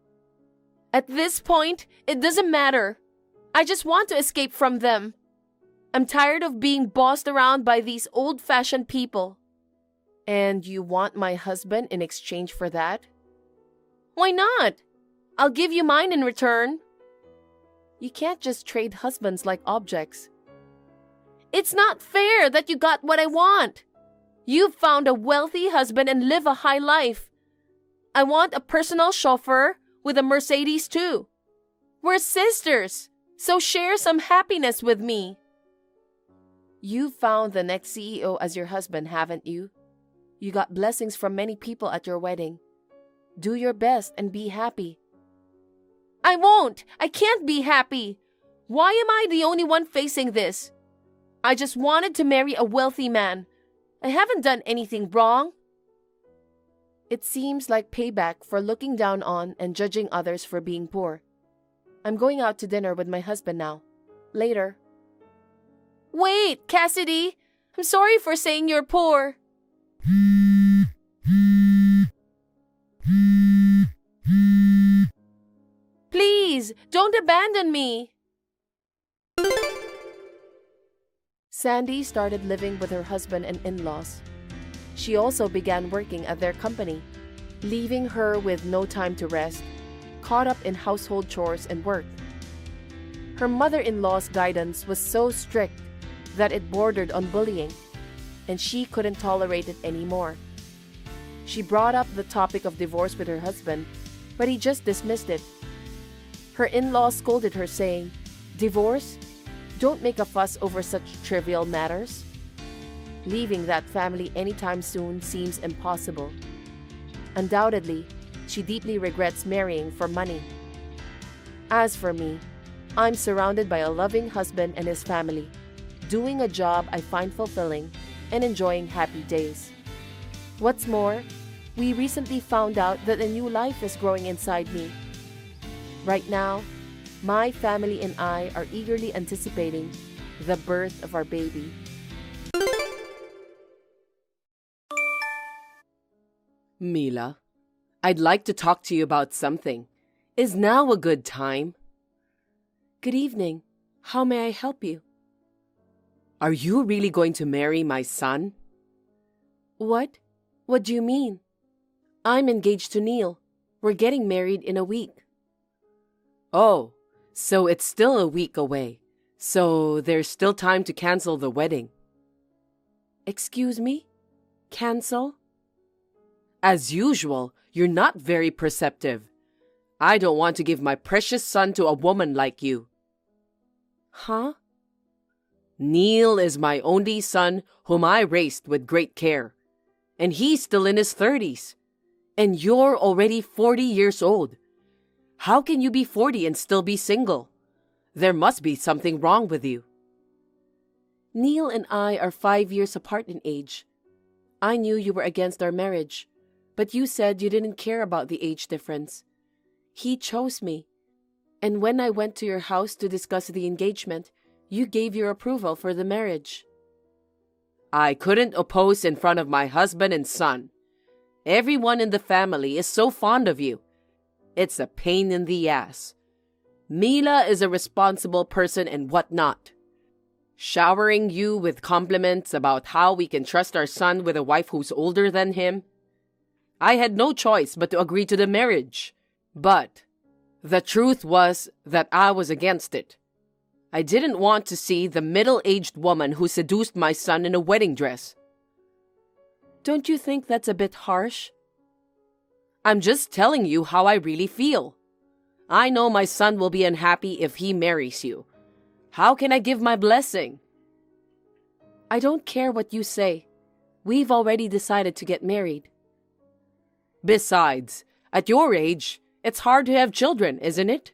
At this point, it doesn't matter. I just want to escape from them. I'm tired of being bossed around by these old-fashioned people. And you want my husband in exchange for that? Why not? I'll give you mine in return. You can't just trade husbands like objects. It's not fair that you got what I want. You've found a wealthy husband and live a high life. I want a personal chauffeur with a Mercedes too. We're sisters, so share some happiness with me. You've found the next CEO as your husband, haven't you? You got blessings from many people at your wedding. Do your best and be happy. I won't! I can't be happy! Why am I the only one facing this? I just wanted to marry a wealthy man. I haven't done anything wrong. It seems like payback for looking down on and judging others for being poor. I'm going out to dinner with my husband now. Later. Wait, Cassidy! I'm sorry for saying you're poor. Please, don't abandon me. Sandy started living with her husband and in-laws. She also began working at their company, leaving her with no time to rest caught up in household chores and work. Her mother-in-law's guidance was so strict that it bordered on bullying, and she couldn't tolerate it anymore. She brought up the topic of divorce with her husband, but he just dismissed it. Her in-laws scolded her, saying, "Divorce? Don't make a fuss over such trivial matters." Leaving that family anytime soon seems impossible. Undoubtedly, she deeply regrets marrying for money. As for me, I'm surrounded by a loving husband and his family, doing a job I find fulfilling and enjoying happy days. What's more, we recently found out that a new life is growing inside me. Right now, my family and I are eagerly anticipating the birth of our baby. Mila, I'd like to talk to you about something. Is now a good time? Good evening. How may I help you? Are you really going to marry my son? What? What do you mean? I'm engaged to Neil. We're getting married in a week. Oh, so it's still a week away. So there's still time to cancel the wedding. Excuse me? Cancel? As usual, you're not very perceptive. I don't want to give my precious son to a woman like you. Huh? Neil is my only son whom I raised with great care. And he's still in his 30s. And you're already 40 years old. How can you be 40 and still be single? There must be something wrong with you. Neil and I are 5 years apart in age. I knew you were against our marriage, but you said you didn't care about the age difference. He chose me, and when I went to your house to discuss the engagement, you gave your approval for the marriage. I couldn't oppose in front of my husband and son. Everyone in the family is so fond of you. It's a pain in the ass. Mila is a responsible person and whatnot. Showering you with compliments about how we can trust our son with a wife who's older than him. I had no choice but to agree to the marriage. But the truth was that I was against it. I didn't want to see the middle-aged woman who seduced my son in a wedding dress. Don't you think that's a bit harsh? I'm just telling you how I really feel. I know my son will be unhappy if he marries you. How can I give my blessing? I don't care what you say. We've already decided to get married. Besides, at your age, it's hard to have children, isn't it?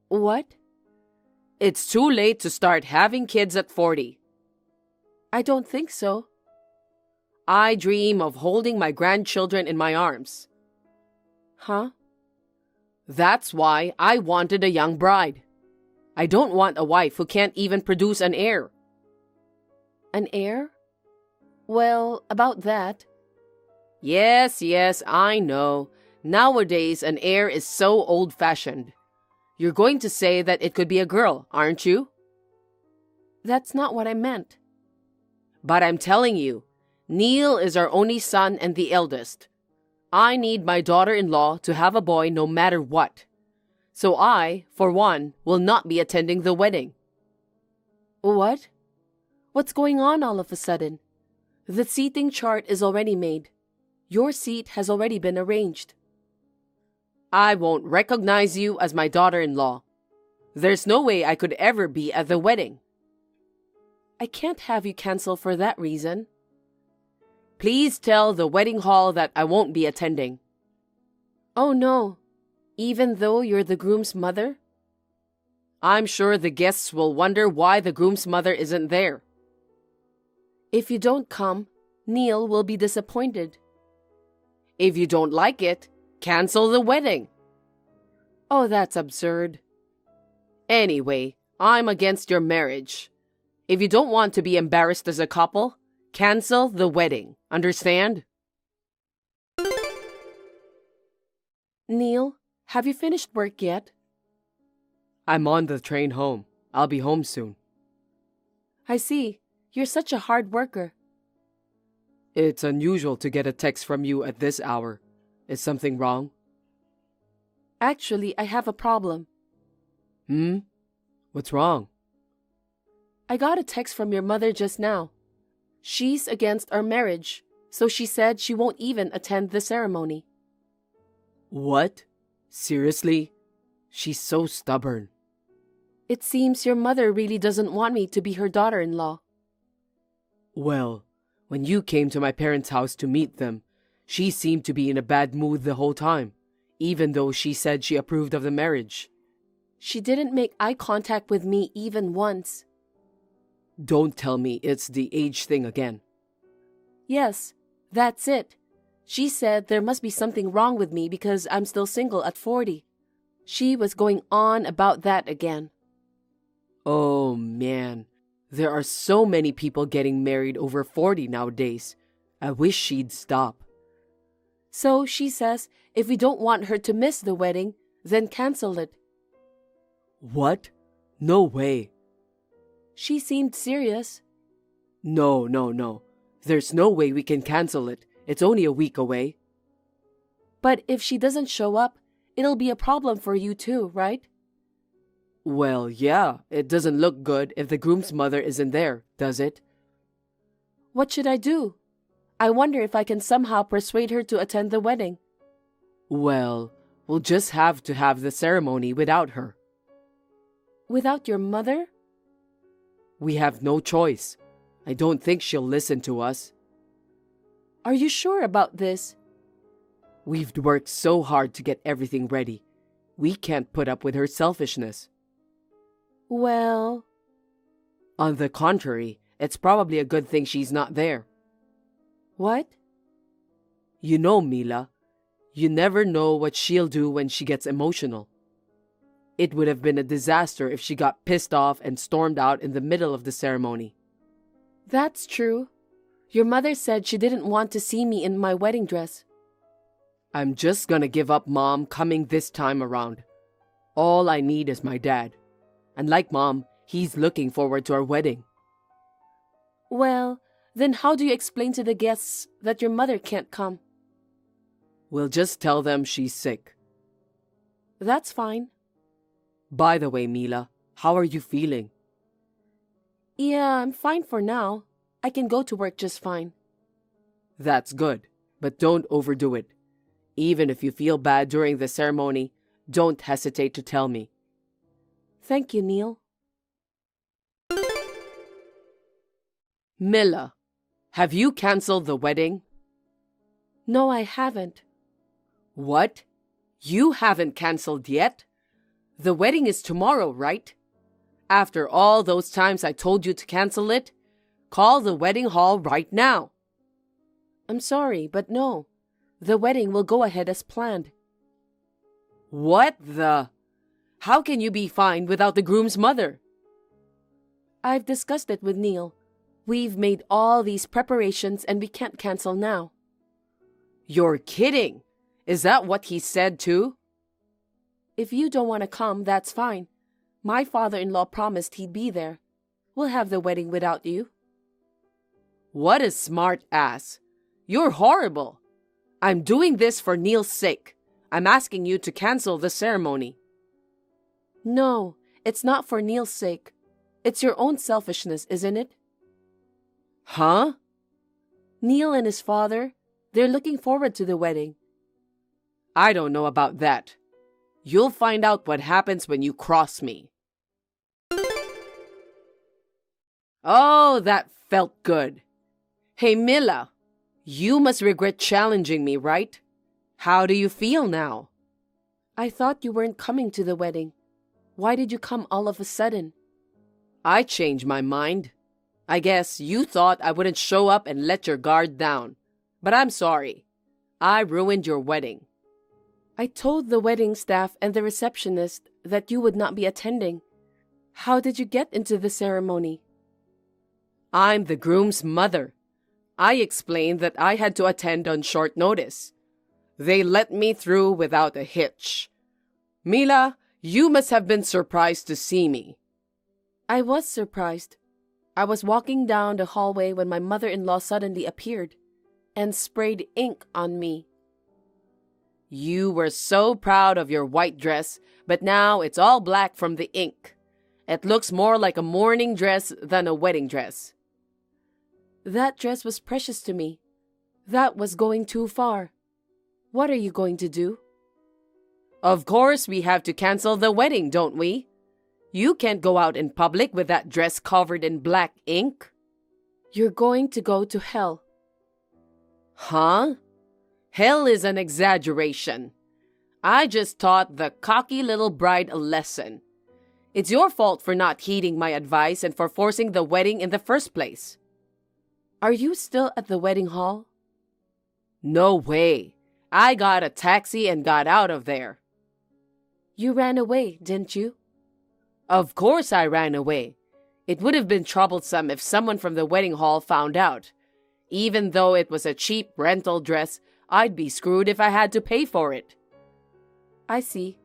What? It's too late to start having kids at 40. I don't think so. I dream of holding my grandchildren in my arms. Huh? That's why I wanted a young bride. I don't want a wife who can't even produce an heir. An heir? Well, about that. Yes, I know. Nowadays, an heir is so old-fashioned. You're going to say that it could be a girl, aren't you? That's not what I meant. But I'm telling you, Neil is our only son and the eldest. I need my daughter-in-law to have a boy no matter what. So I, for one, will not be attending the wedding. What? What's going on all of a sudden? The seating chart is already made. Your seat has already been arranged. I won't recognize you as my daughter-in-law. There's no way I could ever be at the wedding. I can't have you cancel for that reason. Please tell the wedding hall that I won't be attending. Oh no, even though you're the groom's mother? I'm sure the guests will wonder why the groom's mother isn't there. If you don't come, Neil will be disappointed. If you don't like it, cancel the wedding. Oh, that's absurd. Anyway, I'm against your marriage. If you don't want to be embarrassed as a couple, cancel the wedding. Understand? Neil, have you finished work yet? I'm on the train home. I'll be home soon. I see. You're such a hard worker. It's unusual to get a text from you at this hour. Is something wrong? Actually, I have a problem. What's wrong? I got a text from your mother just now. She's against our marriage, so she said she won't even attend the ceremony. What? Seriously? She's so stubborn. It seems your mother really doesn't want me to be her daughter-in-law. Well, when you came to my parents' house to meet them, she seemed to be in a bad mood the whole time, even though she said she approved of the marriage. She didn't make eye contact with me even once. Don't tell me it's the age thing again. Yes, that's it. She said there must be something wrong with me because I'm still single at 40. She was going on about that again. Oh man, there are so many people getting married over 40 nowadays. I wish she'd stop. So she says if we don't want her to miss the wedding, then cancel it. What? No way. She seemed serious. No. There's no way we can cancel it. It's only a week away. But if she doesn't show up, it'll be a problem for you too, right? Well, yeah, it doesn't look good if the groom's mother isn't there, does it? What should I do? I wonder if I can somehow persuade her to attend the wedding. Well, we'll just have to have the ceremony without her. Without your mother? We have no choice. I don't think she'll listen to us. Are you sure about this? We've worked so hard to get everything ready. We can't put up with her selfishness. Well... On the contrary, it's probably a good thing she's not there. What? You know, Mila, you never know what she'll do when she gets emotional. It would have been a disaster if she got pissed off and stormed out in the middle of the ceremony. That's true. Your mother said she didn't want to see me in my wedding dress. I'm just gonna give up Mom coming this time around. All I need is my dad. And like Mom, he's looking forward to our wedding. Well, then how do you explain to the guests that your mother can't come? We'll just tell them she's sick. That's fine. By the way, Mila, how are you feeling? Yeah, I'm fine for now. I can go to work just fine. That's good, but don't overdo it. Even if you feel bad during the ceremony, don't hesitate to tell me. Thank you, Neil. Mila, have you canceled the wedding? No, I haven't. What? You haven't canceled yet? The wedding is tomorrow, right? After all those times I told you to cancel it, call the wedding hall right now. I'm sorry, but no. The wedding will go ahead as planned. What the? How can you be fine without the groom's mother? I've discussed it with Neil. We've made all these preparations and we can't cancel now. You're kidding! Is that what he said too? If you don't want to come, that's fine. My father-in-law promised he'd be there. We'll have the wedding without you. What a smart ass. You're horrible. I'm doing this for Neil's sake. I'm asking you to cancel the ceremony. No, it's not for Neil's sake. It's your own selfishness, isn't it? Huh? Neil and his father, they're looking forward to the wedding. I don't know about that. You'll find out what happens when you cross me. Oh, that felt good. Hey, Mila, you must regret challenging me, right? How do you feel now? I thought you weren't coming to the wedding. Why did you come all of a sudden? I changed my mind. I guess you thought I wouldn't show up and let your guard down. But I'm sorry. I ruined your wedding. I told the wedding staff and the receptionist that you would not be attending. How did you get into the ceremony? I'm the groom's mother. I explained that I had to attend on short notice. They let me through without a hitch. Mila, you must have been surprised to see me. I was surprised. I was walking down the hallway when my mother-in-law suddenly appeared and sprayed ink on me. You were so proud of your white dress, but now it's all black from the ink. It looks more like a mourning dress than a wedding dress. That dress was precious to me. That was going too far. What are you going to do? Of course, we have to cancel the wedding, don't we? You can't go out in public with that dress covered in black ink. You're going to go to hell. Huh? Hell is an exaggeration. I just taught the cocky little bride a lesson. It's your fault for not heeding my advice and for forcing the wedding in the first place. Are you still at the wedding hall? No way. I got a taxi and got out of there. You ran away, didn't you? Of course I ran away. It would have been troublesome if someone from the wedding hall found out. Even though it was a cheap rental dress, I'd be screwed if I had to pay for it. I see.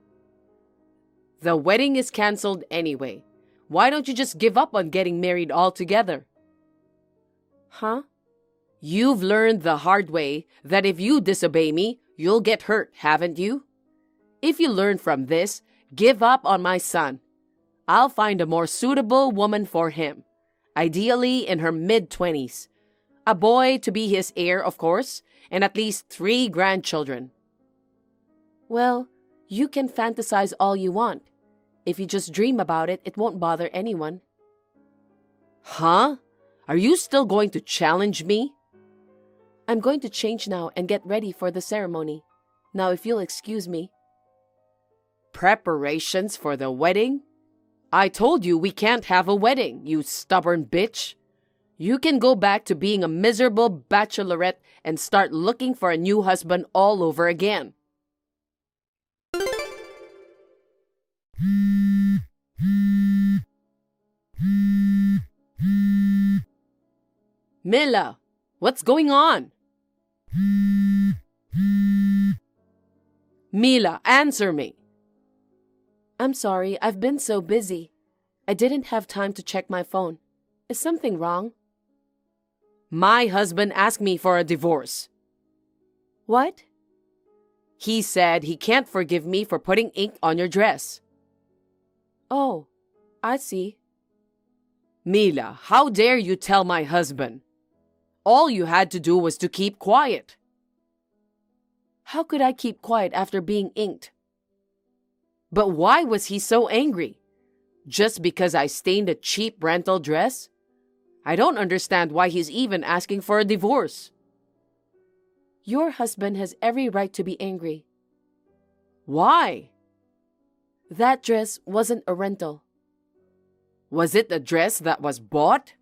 The wedding is canceled anyway. Why don't you just give up on getting married altogether? Huh? You've learned the hard way that if you disobey me, you'll get hurt, haven't you? If you learn from this, give up on my son. I'll find a more suitable woman for him, ideally in her mid-20s. A boy to be his heir, of course, and at least 3 grandchildren. Well, you can fantasize all you want. If you just dream about it, it won't bother anyone. Huh? Are you still going to challenge me? I'm going to change now and get ready for the ceremony. Now, if you'll excuse me. Preparations for the wedding? I told you we can't have a wedding, you stubborn bitch. You can go back to being a miserable bachelorette and start looking for a new husband all over again. Mila, what's going on? Mila, answer me. I'm sorry, I've been so busy. I didn't have time to check my phone. Is something wrong? My husband asked me for a divorce. What? He said he can't forgive me for putting ink on your dress. Oh, I see. Mila, how dare you tell my husband? All you had to do was to keep quiet. How could I keep quiet after being inked? But why was he so angry? Just because I stained a cheap rental dress? I don't understand why he's even asking for a divorce. Your husband has every right to be angry. Why? That dress wasn't a rental. Was it a dress that was bought?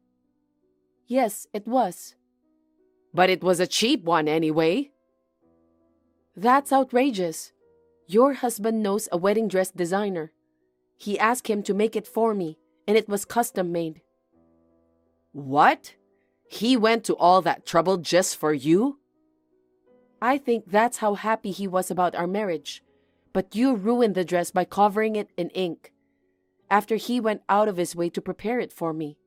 Yes, it was. But it was a cheap one anyway. That's outrageous. Your husband knows a wedding dress designer. He asked him to make it for me, and it was custom made. What? He went to all that trouble just for you? I think that's how happy he was about our marriage. But you ruined the dress by covering it in ink, after he went out of his way to prepare it for me.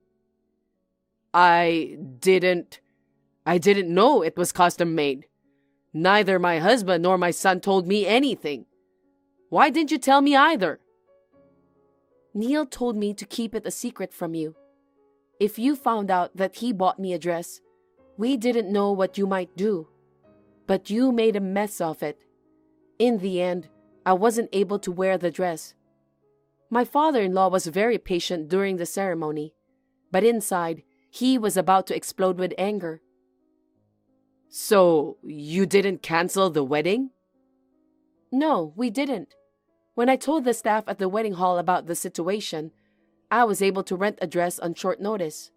I didn't know it was custom made. Neither my husband nor my son told me anything. Why didn't you tell me either? Neil told me to keep it a secret from you. If you found out that he bought me a dress, we didn't know what you might do. But you made a mess of it. In the end, I wasn't able to wear the dress. My father-in-law was very patient during the ceremony, but inside, he was about to explode with anger. So, you didn't cancel the wedding? No, we didn't. When I told the staff at the wedding hall about the situation, I was able to rent a dress on short notice.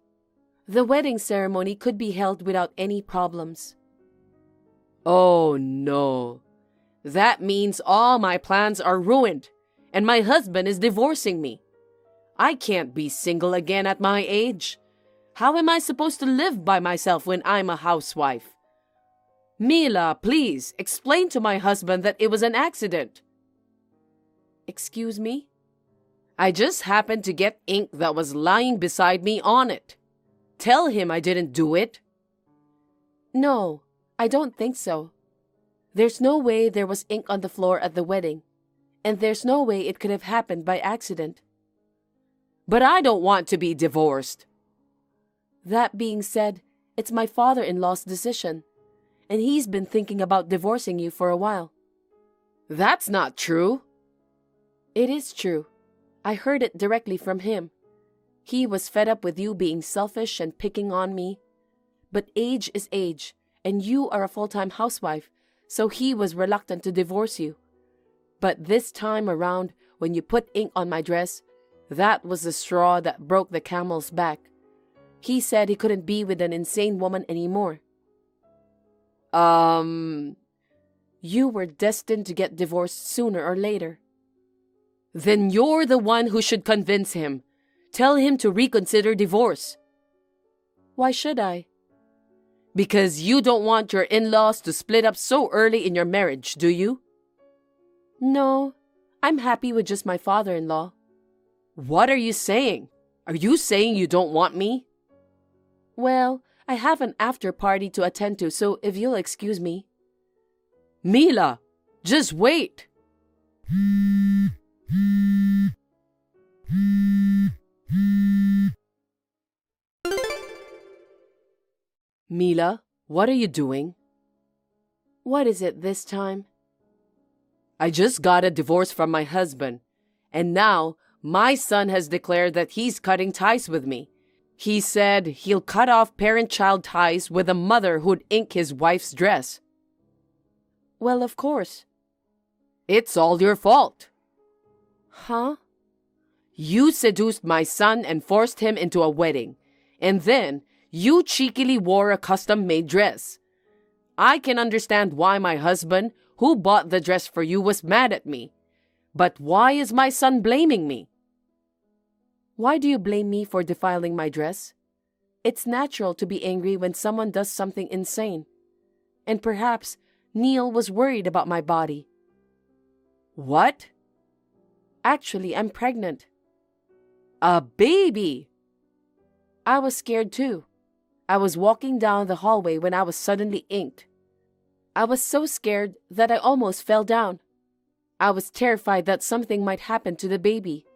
The wedding ceremony could be held without any problems. Oh no. That means all my plans are ruined, and my husband is divorcing me. I can't be single again at my age. How am I supposed to live by myself when I'm a housewife? Mila, please, explain to my husband that it was an accident. Excuse me? I just happened to get ink that was lying beside me on it. Tell him I didn't do it. No, I don't think so. There's no way there was ink on the floor at the wedding, and there's no way it could have happened by accident. But I don't want to be divorced. That being said, it's my father-in-law's decision, and he's been thinking about divorcing you for a while. That's not true. It is true. I heard it directly from him. He was fed up with you being selfish and picking on me. But age is age, and you are a full-time housewife, so he was reluctant to divorce you. But this time around, when you put ink on my dress, that was the straw that broke the camel's back. He said he couldn't be with an insane woman anymore. You were destined to get divorced sooner or later. Then you're the one who should convince him. Tell him to reconsider divorce. Why should I? Because you don't want your in-laws to split up so early in your marriage, do you? No, I'm happy with just my father-in-law. What are you saying? Are you saying you don't want me? Well, I have an after-party to attend to, so if you'll excuse me. Mila, just wait. Mila, what are you doing? What is it this time? I just got a divorce from my husband, and now my son has declared that he's cutting ties with me. He said he'll cut off parent-child ties with a mother who'd ink his wife's dress. Well, of course. It's all your fault. Huh? You seduced my son and forced him into a wedding, and then you cheekily wore a custom-made dress. I can understand why my husband, who bought the dress for you, was mad at me. But why is my son blaming me? Why do you blame me for defiling my dress? It's natural to be angry when someone does something insane. And perhaps Neil was worried about my body. What? Actually, I'm pregnant. A baby? I was scared too. I was walking down the hallway when I was suddenly inked. I was so scared that I almost fell down. I was terrified that something might happen to the baby.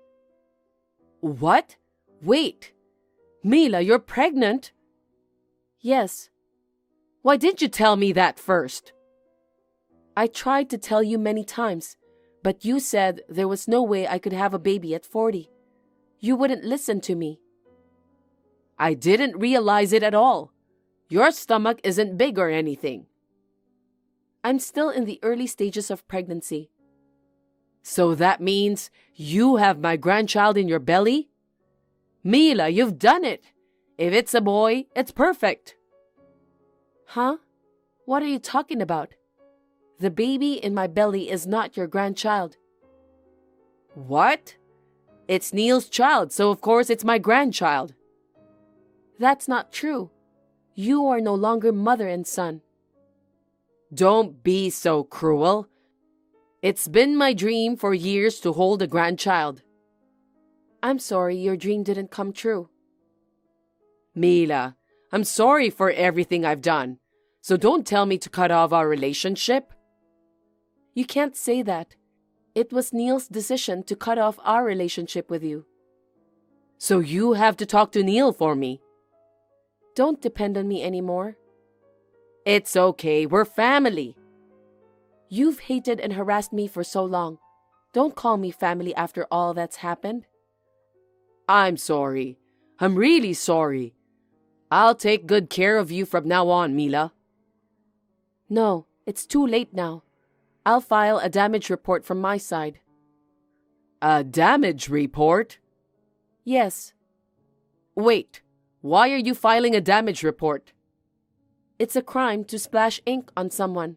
What? Wait. Mila, you're pregnant? Yes. Why didn't you tell me that first? I tried to tell you many times, but you said there was no way I could have a baby at 40. You wouldn't listen to me. I didn't realize it at all. Your stomach isn't big or anything. I'm still in the early stages of pregnancy. So that means you have my grandchild in your belly? Mila, you've done it. If it's a boy, it's perfect. Huh? What are you talking about? The baby in my belly is not your grandchild. What? It's Neil's child, so of course it's my grandchild. That's not true. You are no longer mother and son. Don't be so cruel. It's been my dream for years to hold a grandchild. I'm sorry your dream didn't come true. Mila, I'm sorry for everything I've done, so don't tell me to cut off our relationship. You can't say that. It was Neil's decision to cut off our relationship with you. So you have to talk to Neil for me. Don't depend on me anymore. It's okay, we're family. You've hated and harassed me for so long. Don't call me family after all that's happened. I'm sorry. I'm really sorry. I'll take good care of you from now on, Mila. No, it's too late now. I'll file a damage report from my side. A damage report? Yes. Wait, why are you filing a damage report? It's a crime to splash ink on someone.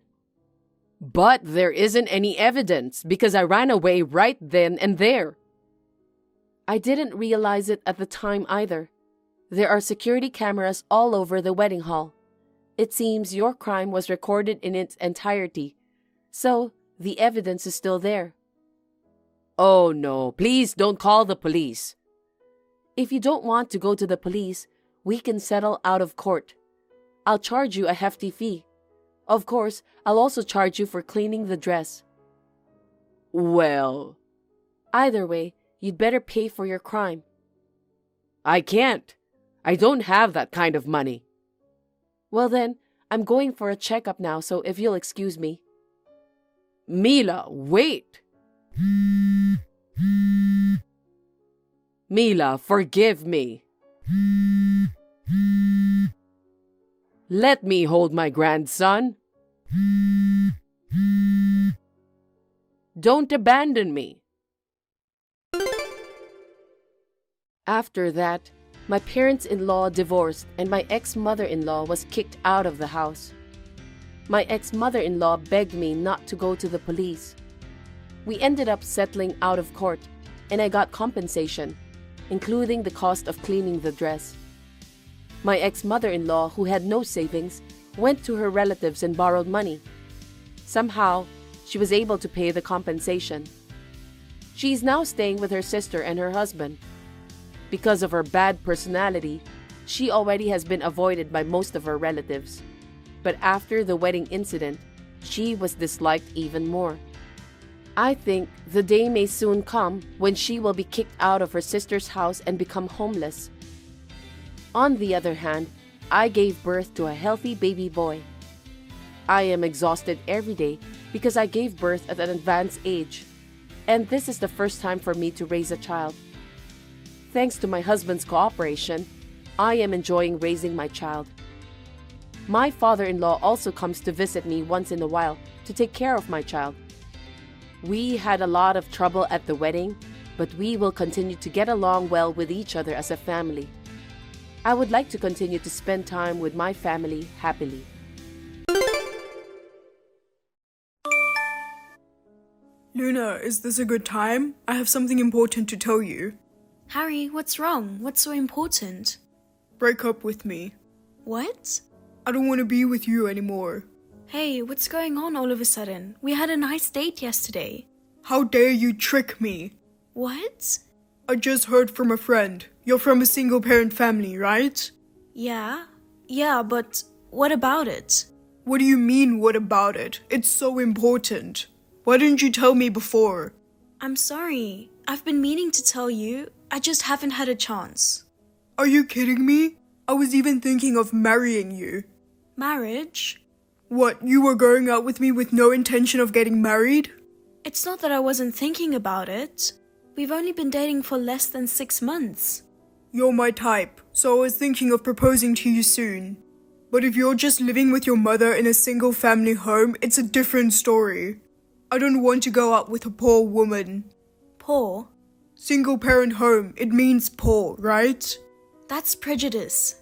But there isn't any evidence because I ran away right then and there. I didn't realize it at the time either. There are security cameras all over the wedding hall. It seems your crime was recorded in its entirety, so the evidence is still there. Oh no, please don't call the police. If you don't want to go to the police, we can settle out of court. I'll charge you a hefty fee. Of course, I'll also charge you for cleaning the dress. Well, Either way, you'd better pay for your crime. I can't. I don't have that kind of money. Well then, I'm going for a checkup now, so if you'll excuse me. Mila, wait! Mila, forgive me. Let me hold my grandson. Don't abandon me. After that, my parents-in-law divorced and my ex-mother-in-law was kicked out of the house. My ex-mother-in-law begged me not to go to the police. We ended up settling out of court, and I got compensation, including the cost of cleaning the dress. My ex-mother-in-law, who had no savings, went to her relatives and borrowed money. Somehow, she was able to pay the compensation. She is now staying with her sister and her husband. Because of her bad personality, she already has been avoided by most of her relatives. But after the wedding incident, she was disliked even more. I think the day may soon come when she will be kicked out of her sister's house and become homeless. On the other hand, I gave birth to a healthy baby boy. I am exhausted every day because I gave birth at an advanced age, and this is the first time for me to raise a child. Thanks to my husband's cooperation, I am enjoying raising my child. My father-in-law also comes to visit me once in a while to take care of my child. We had a lot of trouble at the wedding, but we will continue to get along well with each other as a family. I would like to continue to spend time with my family happily. Luna, is this a good time? I have something important to tell you. Harry, what's wrong? What's so important? Break up with me. What? I don't want to be with you anymore. Hey, what's going on all of a sudden? We had a nice date yesterday. How dare you trick me? What? I just heard from a friend. You're from a single-parent family, right? Yeah, but what about it? What do you mean, what about it? It's so important. Why didn't you tell me before? I'm sorry. I've been meaning to tell you. I just haven't had a chance. Are you kidding me? I was even thinking of marrying you. Marriage? What, you were going out with me with no intention of getting married? It's not that I wasn't thinking about it. We've only been dating for less than 6 months. You're my type, so I was thinking of proposing to you soon. But if you're just living with your mother in a single family home, it's a different story. I don't want to go out with a poor woman. Poor? Single parent home, it means poor, right? That's prejudice.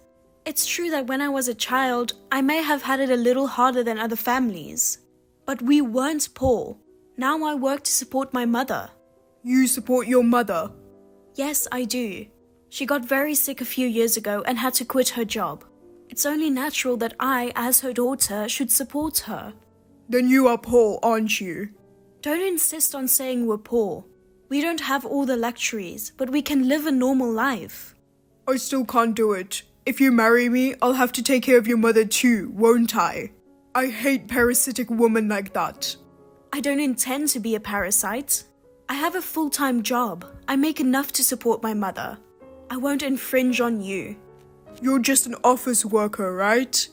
It's true that when I was a child, I may have had it a little harder than other families. But we weren't poor. Now I work to support my mother. You support your mother? Yes, I do. She got very sick a few years ago and had to quit her job. It's only natural that I, as her daughter, should support her. Then you are poor, aren't you? Don't insist on saying we're poor. We don't have all the luxuries, but we can live a normal life. I still can't do it. If you marry me, I'll have to take care of your mother too, won't I? I hate parasitic women like that. I don't intend to be a parasite. I have a full-time job. I make enough to support my mother. I won't infringe on you. You're just an office worker, right?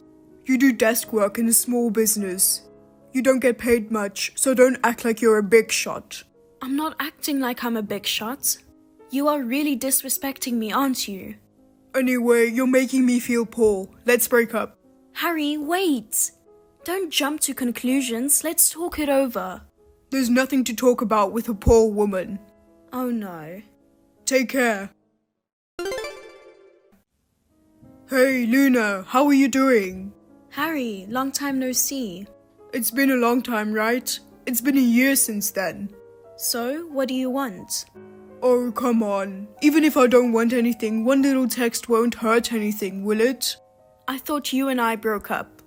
You do desk work in a small business. You don't get paid much, so don't act like you're a big shot. I'm not acting like I'm a big shot. You are really disrespecting me, aren't you? Anyway, you're making me feel poor. Let's break up. Harry, wait. Don't jump to conclusions. Let's talk it over. There's nothing to talk about with a poor woman. Oh no. Take care. Hey, Luna, how are you doing? Harry, long time no see. It's been a long time, right? It's been a year since then. So, what do you want? Oh, come on. Even if I don't want anything, one little text won't hurt anything, will it? I thought you and I broke up.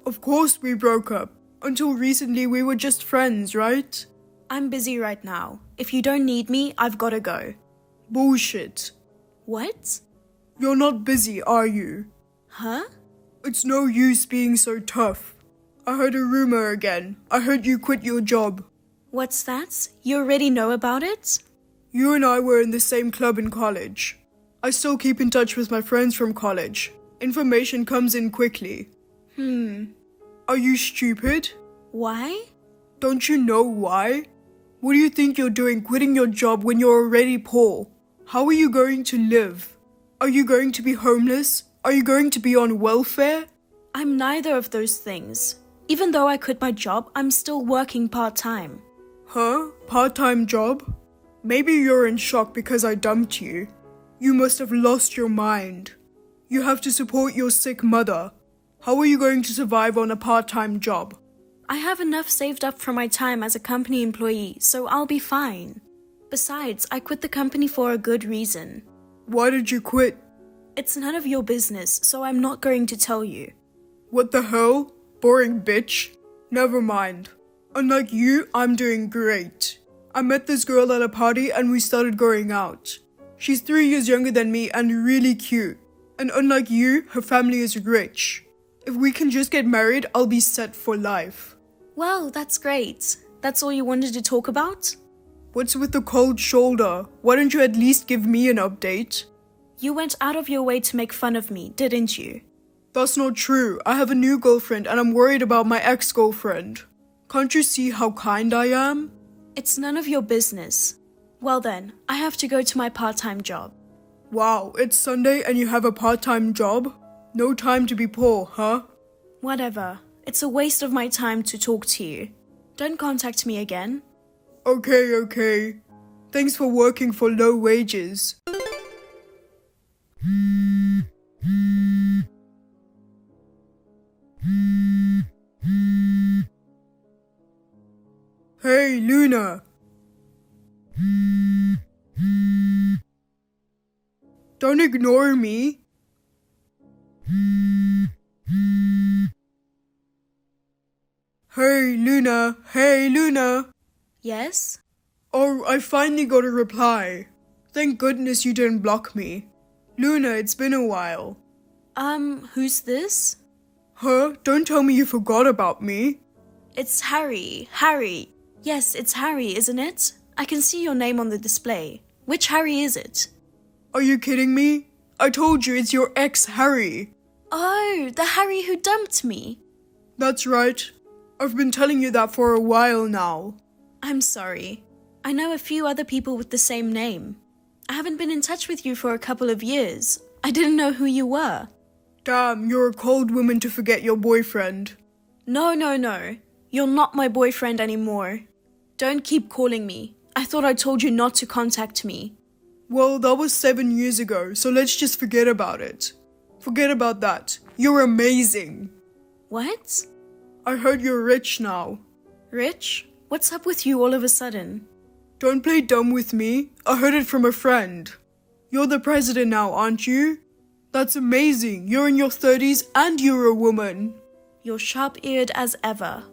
Of course we broke up. Until recently we were just friends, right? I'm busy right now. If you don't need me, I've gotta go. Bullshit. What? You're not busy, are you? Huh? It's no use being so tough. I heard a rumor again. I heard you quit your job. What's that? You already know about it? You and I were in the same club in college. I still keep in touch with my friends from college. Information comes in quickly. Are you stupid? Why? Don't you know why? What do you think you're doing quitting your job when you're already poor? How are you going to live? Are you going to be homeless? Are you going to be on welfare? I'm neither of those things. Even though I quit my job, I'm still working part-time. Huh? Part-time job? Maybe you're in shock because I dumped you. You must have lost your mind. You have to support your sick mother. How are you going to survive on a part-time job? I have enough saved up from my time as a company employee, so I'll be fine. Besides, I quit the company for a good reason. Why did you quit? It's none of your business, so I'm not going to tell you. What the hell? Boring bitch. Never mind. Unlike you, I'm doing great. I met this girl at a party and we started going out. She's 3 years younger than me and really cute. And unlike you, her family is rich. If we can just get married, I'll be set for life. Well, that's great. That's all you wanted to talk about? What's with the cold shoulder? Why don't you at least give me an update? You went out of your way to make fun of me, didn't you? That's not true. I have a new girlfriend and I'm worried about my ex-girlfriend. Can't you see how kind I am? It's none of your business. Well then, I have to go to my part-time job. Wow, it's Sunday and you have a part-time job? No time to be poor, huh? Whatever. It's a waste of my time to talk to you. Don't contact me again. Okay. Thanks for working for low wages. Hey, Luna. Don't ignore me. Hey, Luna. Yes? Oh, I finally got a reply. Thank goodness you didn't block me. Luna, it's been a while. Who's this? Huh? Don't tell me you forgot about me. It's Harry. Harry. Yes, it's Harry, isn't it? I can see your name on the display. Which Harry is it? Are you kidding me? I told you it's your ex, Harry. Oh, the Harry who dumped me. That's right. I've been telling you that for a while now. I'm sorry. I know a few other people with the same name. I haven't been in touch with you for a couple of years. I didn't know who you were. Damn, you're a cold woman to forget your boyfriend. No. You're not my boyfriend anymore. Don't keep calling me. I thought I told you not to contact me. Well, that was 7 years ago, so let's just forget about it. Forget about that. You're amazing. What? I heard you're rich now. Rich? What's up with you all of a sudden? Don't play dumb with me. I heard it from a friend. You're the president now, aren't you? That's amazing. You're in your 30s and you're a woman. You're sharp-eared as ever.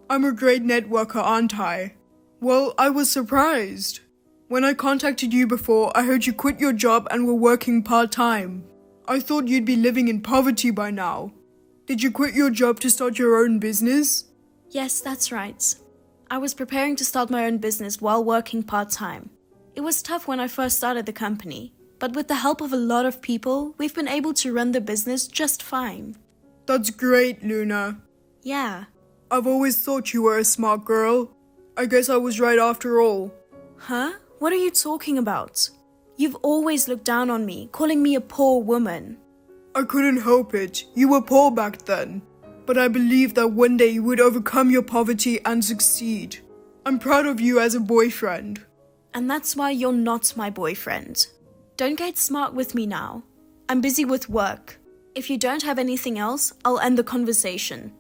I'm a great networker, aren't I? Well, I was surprised. When I contacted you before, I heard you quit your job and were working part-time. I thought you'd be living in poverty by now. Did you quit your job to start your own business? Yes, that's right. I was preparing to start my own business while working part-time. It was tough when I first started the company, but with the help of a lot of people, we've been able to run the business just fine. That's great, Luna. Yeah. I've always thought you were a smart girl. I guess I was right after all. Huh? What are you talking about? You've always looked down on me, calling me a poor woman. I couldn't help it. You were poor back then. But I believe that one day you would overcome your poverty and succeed. I'm proud of you as a boyfriend. And that's why you're not my boyfriend. Don't get smart with me now. I'm busy with work. If you don't have anything else, I'll end the conversation.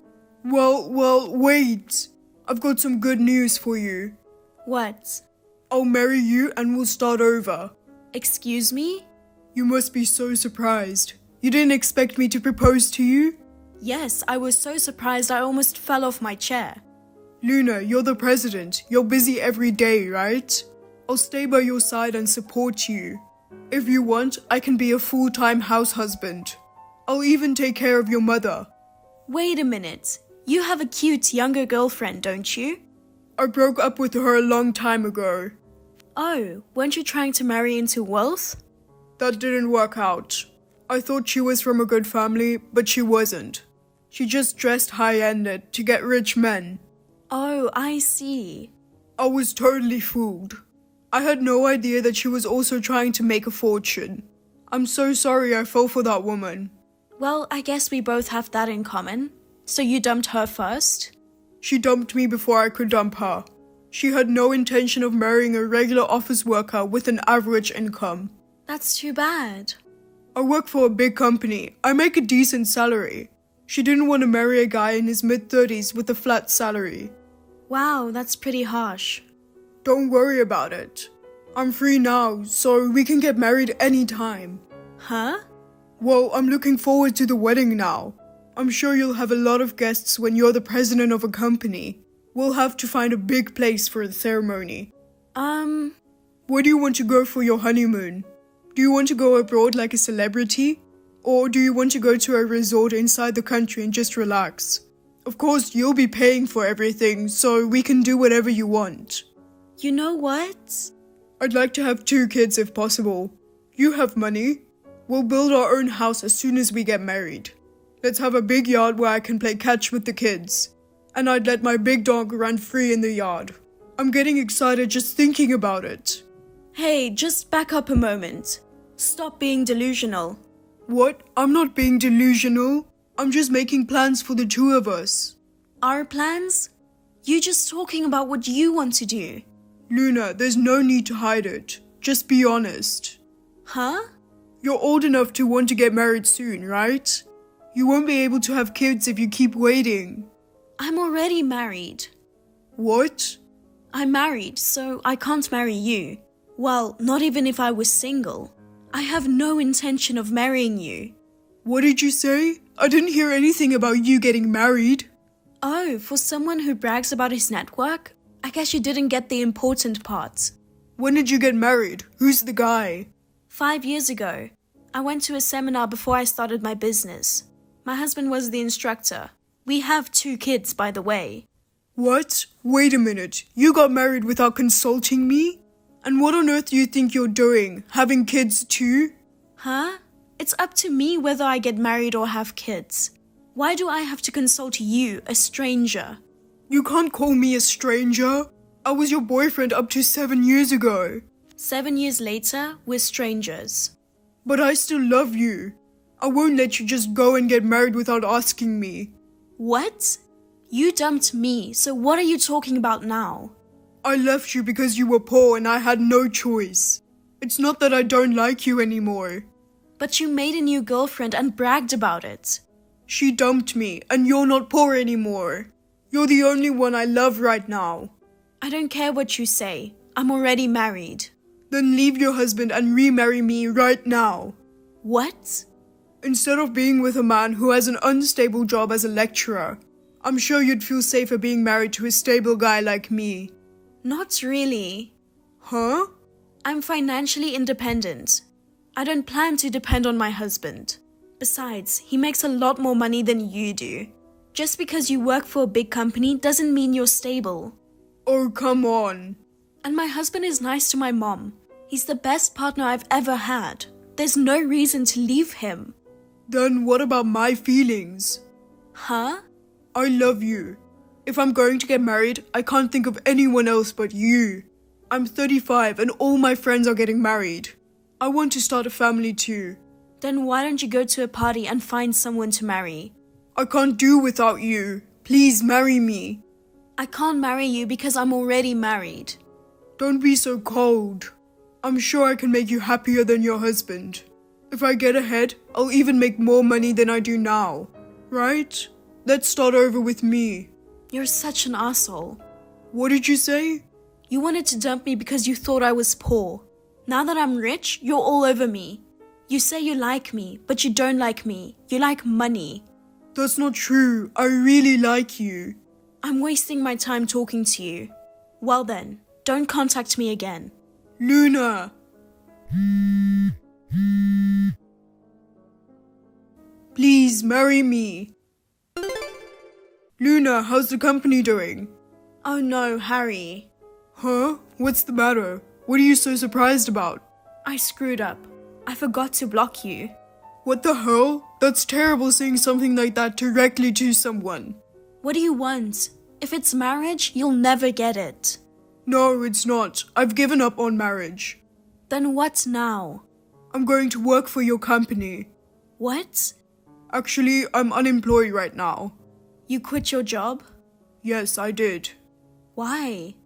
Well, wait. I've got some good news for you. What? I'll marry you and we'll start over. Excuse me? You must be so surprised. You didn't expect me to propose to you? Yes, I was so surprised I almost fell off my chair. Luna, you're the president. You're busy every day, right? I'll stay by your side and support you. If you want, I can be a full-time house husband. I'll even take care of your mother. Wait a minute. You have a cute younger girlfriend, don't you? I broke up with her a long time ago. Oh, weren't you trying to marry into wealth? That didn't work out. I thought she was from a good family, but she wasn't. She just dressed high-ended to get rich men. Oh, I see. I was totally fooled. I had no idea that she was also trying to make a fortune. I'm so sorry I fell for that woman. Well, I guess we both have that in common. So you dumped her first? She dumped me before I could dump her. She had no intention of marrying a regular office worker with an average income. That's too bad. I work for a big company. I make a decent salary. She didn't want to marry a guy in his mid-30s with a flat salary. Wow, that's pretty harsh. Don't worry about it. I'm free now, so we can get married anytime. Huh? Well, I'm looking forward to the wedding now. I'm sure you'll have a lot of guests when you're the president of a company. We'll have to find a big place for the ceremony. Where do you want to go for your honeymoon? Do you want to go abroad like a celebrity? Or do you want to go to a resort inside the country and just relax? Of course, you'll be paying for everything, so we can do whatever you want. You know what? I'd like to have 2 kids if possible. You have money. We'll build our own house as soon as we get married. Let's have a big yard where I can play catch with the kids. And I'd let my big dog run free in the yard. I'm getting excited just thinking about it. Hey, just back up a moment. Stop being delusional. What? I'm not being delusional. I'm just making plans for the 2 of us. Our plans? You just talking about what you want to do. Luna, there's no need to hide it. Just be honest. Huh? You're old enough to want to get married soon, right? You won't be able to have kids if you keep waiting. I'm already married. What? I'm married, so I can't marry you. Well, not even if I was single. I have no intention of marrying you. What did you say? I didn't hear anything about you getting married. Oh, for someone who brags about his network? I guess you didn't get the important parts. When did you get married? Who's the guy? 5 years ago. I went to a seminar before I started my business. My husband was the instructor. We have 2 kids, by the way. What? Wait a minute. You got married without consulting me? And what on earth do you think you're doing? Having kids too? Huh? It's up to me whether I get married or have kids. Why do I have to consult you, a stranger? You can't call me a stranger. I was your boyfriend up to 7 years ago. 7 years later, we're strangers. But I still love you. I won't let you just go and get married without asking me. What? You dumped me, so what are you talking about now? I left you because you were poor and I had no choice. It's not that I don't like you anymore. But you made a new girlfriend and bragged about it. She dumped me and you're not poor anymore. You're the only one I love right now. I don't care what you say. I'm already married. Then leave your husband and remarry me right now. What? Instead of being with a man who has an unstable job as a lecturer, I'm sure you'd feel safer being married to a stable guy like me. Not really. Huh? I'm financially independent. I don't plan to depend on my husband. Besides, he makes a lot more money than you do. Just because you work for a big company doesn't mean you're stable. Oh, come on. And my husband is nice to my mom. He's the best partner I've ever had. There's no reason to leave him. Then what about my feelings? Huh? I love you. If I'm going to get married, I can't think of anyone else but you. I'm 35 and all my friends are getting married. I want to start a family too. Then why don't you go to a party and find someone to marry? I can't do without you. Please marry me. I can't marry you because I'm already married. Don't be so cold. I'm sure I can make you happier than your husband. If I get ahead, I'll even make more money than I do now. Right? Let's start over with me. You're such an asshole. What did you say? You wanted to dump me because you thought I was poor. Now that I'm rich, you're all over me. You say you like me, but you don't like me. You like money. That's not true. I really like you. I'm wasting my time talking to you. Well then, don't contact me again. Luna! Please marry me. Luna, how's the company doing? Oh no, Harry. Huh? What's the matter? What are you so surprised about? I screwed up. I forgot to block you. What the hell? That's terrible saying something like that directly to someone. What do you want? If it's marriage, you'll never get it. No, it's not. I've given up on marriage. Then what now? I'm going to work for your company. What? Actually, I'm unemployed right now. You quit your job? Yes, I did. Why?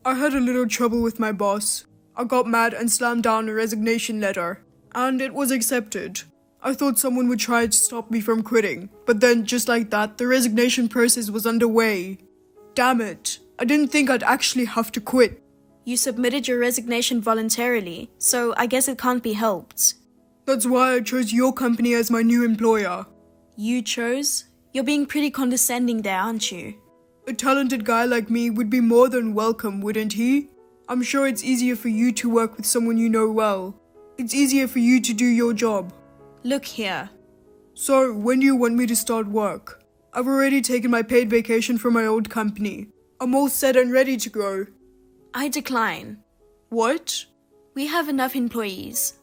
I had a little trouble with my boss. I got mad and slammed down a resignation letter, and it was accepted. I thought someone would try to stop me from quitting, but then just like that, the resignation process was underway. Damn it, I didn't think I'd actually have to quit. You submitted your resignation voluntarily, so I guess it can't be helped. That's why I chose your company as my new employer. You chose? You're being pretty condescending there, aren't you? A talented guy like me would be more than welcome, wouldn't he? I'm sure it's easier for you to work with someone you know well. It's easier for you to do your job. Look here. So, when do you want me to start work? I've already taken my paid vacation from my old company. I'm all set and ready to go. I decline. What? We have enough employees.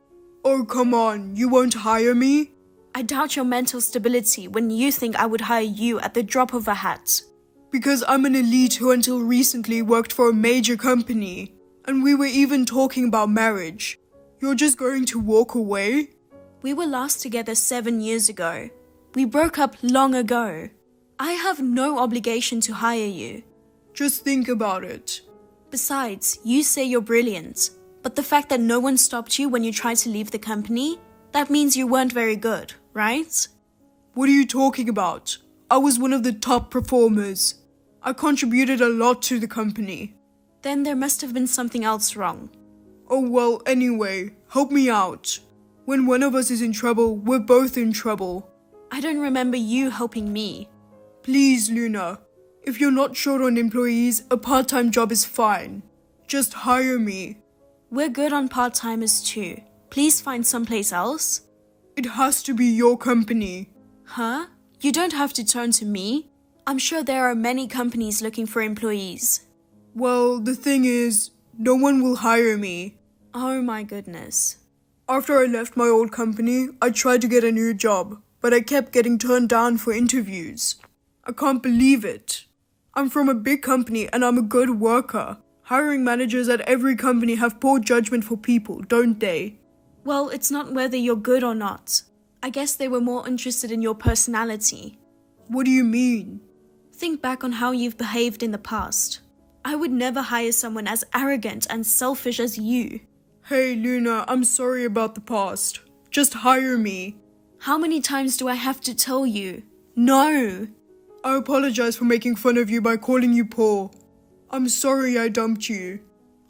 Oh, come on, you won't hire me? I doubt your mental stability when you think I would hire you at the drop of a hat. Because I'm an elite who until recently worked for a major company. And we were even talking about marriage. You're just going to walk away? We were last together 7 years ago. We broke up long ago. I have no obligation to hire you. Just think about it. Besides, you say you're brilliant. But the fact that no one stopped you when you tried to leave the company, that means you weren't very good, right? What are you talking about? I was one of the top performers. I contributed a lot to the company. Then there must have been something else wrong. Oh well, anyway, help me out. When one of us is in trouble, we're both in trouble. I don't remember you helping me. Please, Luna. If you're not short on employees, a part-time job is fine. Just hire me. We're good on part-timers too. Please find someplace else. It has to be your company. Huh? You don't have to turn to me. I'm sure there are many companies looking for employees. Well, the thing is, no one will hire me. Oh my goodness. After I left my old company, I tried to get a new job, but I kept getting turned down for interviews. I can't believe it. I'm from a big company and I'm a good worker. Hiring managers at every company have poor judgment for people, don't they? Well, it's not whether you're good or not. I guess they were more interested in your personality. What do you mean? Think back on how you've behaved in the past. I would never hire someone as arrogant and selfish as you. Hey, Luna, I'm sorry about the past. Just hire me. How many times do I have to tell you? No! I apologize for making fun of you by calling you poor. I'm sorry I dumped you.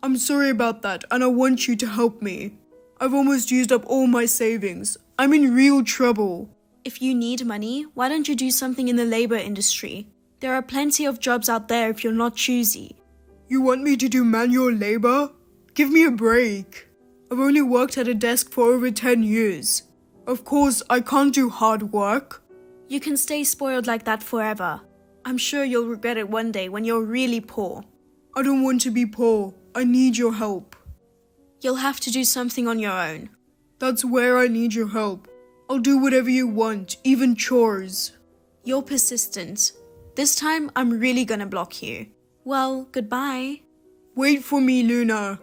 I'm sorry about that, and I want you to help me. I've almost used up all my savings. I'm in real trouble. If you need money, why don't you do something in the labor industry? There are plenty of jobs out there if you're not choosy. You want me to do manual labor? Give me a break. I've only worked at a desk for over 10 years. Of course, I can't do hard work. You can stay spoiled like that forever. I'm sure you'll regret it one day when you're really poor. I don't want to be poor. I need your help. You'll have to do something on your own. That's where I need your help. I'll do whatever you want, even chores. You're persistent. This time, I'm really gonna block you. Well, goodbye. Wait for me, Luna.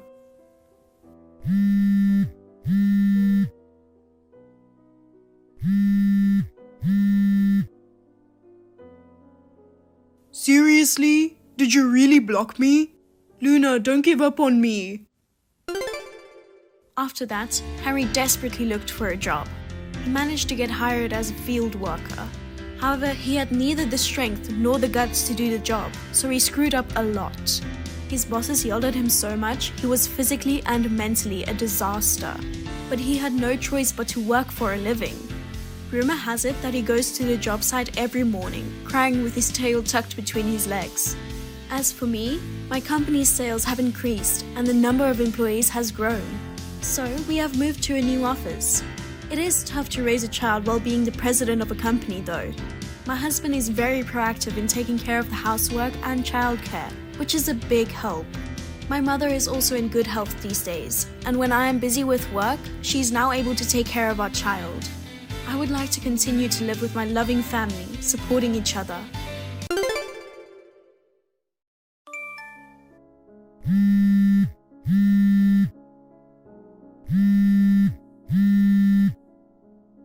Seriously? Did you really block me? Luna, don't give up on me. After that, Harry desperately looked for a job. He managed to get hired as a field worker. However, he had neither the strength nor the guts to do the job, so he screwed up a lot. His bosses yelled at him so much, he was physically and mentally a disaster. But he had no choice but to work for a living. Rumor has it that he goes to the job site every morning, crying with his tail tucked between his legs. As for me, my company's sales have increased and the number of employees has grown. So we have moved to a new office. It is tough to raise a child while being the president of a company though. My husband is very proactive in taking care of the housework and childcare, which is a big help. My mother is also in good health these days, and when I am busy with work, she's now able to take care of our child. I would like to continue to live with my loving family, supporting each other.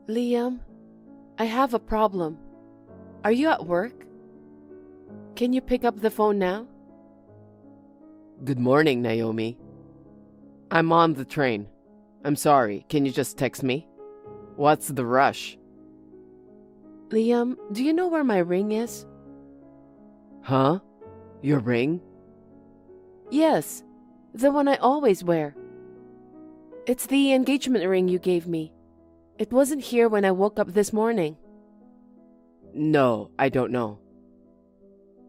Liam, I have a problem. Are you at work? Can you pick up the phone now? Good morning, Naomi. I'm on the train. I'm sorry, can you just text me? What's the rush? Liam, do you know where my ring is? Huh? Your ring? Yes, the one I always wear. It's the engagement ring you gave me. It wasn't here when I woke up this morning. No, I don't know.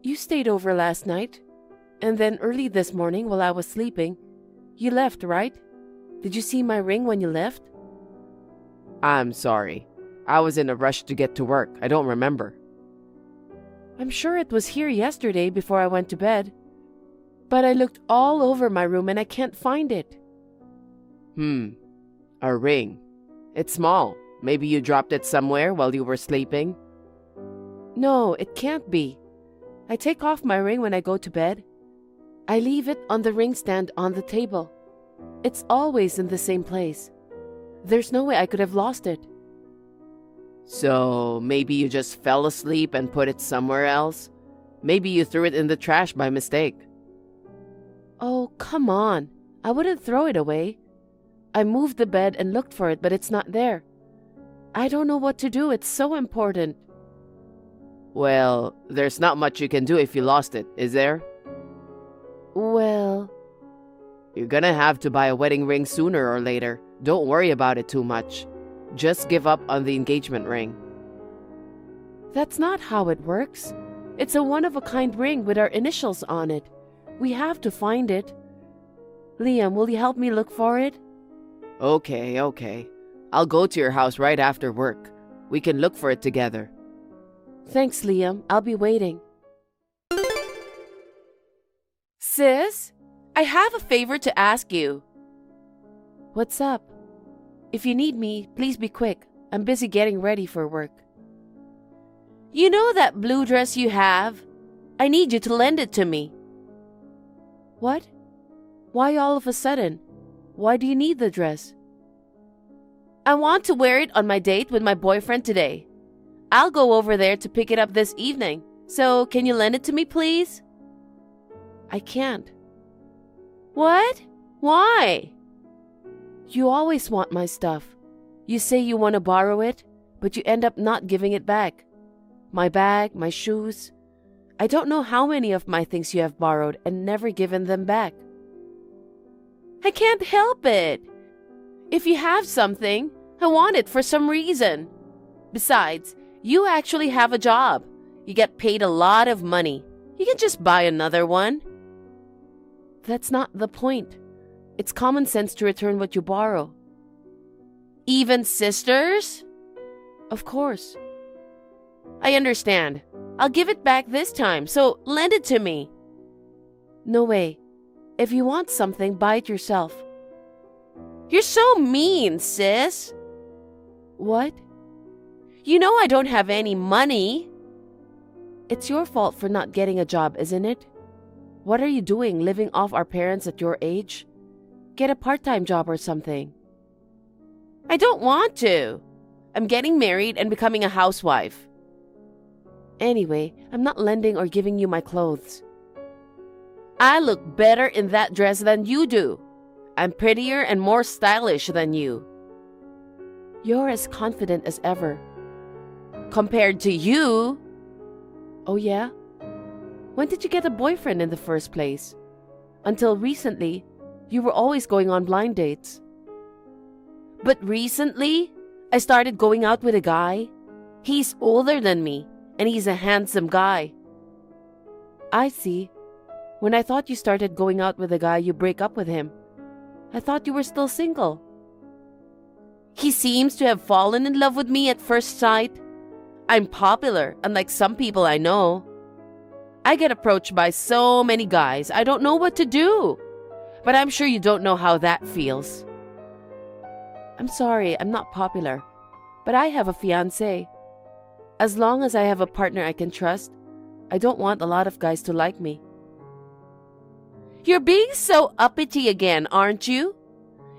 You stayed over last night, and then early this morning while I was sleeping, you left, right? Did you see my ring when you left? I'm sorry. I was in a rush to get to work. I don't remember. I'm sure it was here yesterday before I went to bed. But I looked all over my room and I can't find it. A ring. It's small. Maybe you dropped it somewhere while you were sleeping? No, it can't be. I take off my ring when I go to bed. I leave it on the ring stand on the table. It's always in the same place. There's no way I could have lost it. So maybe you just fell asleep and put it somewhere else? Maybe you threw it in the trash by mistake. Oh, come on. I wouldn't throw it away. I moved the bed and looked for it, but it's not there. I don't know what to do. It's so important. Well, there's not much you can do if you lost it, is there? Well, you're gonna have to buy a wedding ring sooner or later. Don't worry about it too much. Just give up on the engagement ring. That's not how it works. It's a one-of-a-kind ring with our initials on it. We have to find it. Liam, will you help me look for it? Okay. I'll go to your house right after work. We can look for it together. Thanks, Liam. I'll be waiting. Sis, I have a favor to ask you. What's up? If you need me, please be quick. I'm busy getting ready for work. You know that blue dress you have? I need you to lend it to me. What? Why all of a sudden? Why do you need the dress? I want to wear it on my date with my boyfriend today. I'll go over there to pick it up this evening. So, can you lend it to me, please? I can't. What? Why? You always want my stuff. You say you want to borrow it, but you end up not giving it back. My bag, my shoes. I don't know how many of my things you have borrowed and never given them back. I can't help it. If you have something, I want it for some reason. Besides, you actually have a job. You get paid a lot of money. You can just buy another one. That's not the point. It's common sense to return what you borrow. Even sisters? Of course. I understand. I'll give it back this time, so lend it to me. No way. If you want something, buy it yourself. You're so mean, sis. What? You know I don't have any money. It's your fault for not getting a job, isn't it? What are you doing living off our parents at your age? Get a part-time job or something. I don't want to. I'm getting married and becoming a housewife. Anyway, I'm not lending or giving you my clothes. I look better in that dress than you do. I'm prettier and more stylish than you. You're as confident as ever. Compared to you. Oh yeah? When did you get a boyfriend in the first place? Until recently, you were always going on blind dates. But recently, I started going out with a guy. He's older than me, and he's a handsome guy. I see. When I thought you started going out with a guy, you break up with him. I thought you were still single. He seems to have fallen in love with me at first sight. I'm popular, unlike some people I know. I get approached by so many guys, I don't know what to do. But I'm sure you don't know how that feels. I'm sorry, I'm not popular, but I have a fiancé. As long as I have a partner I can trust, I don't want a lot of guys to like me. You're being so uppity again, aren't you?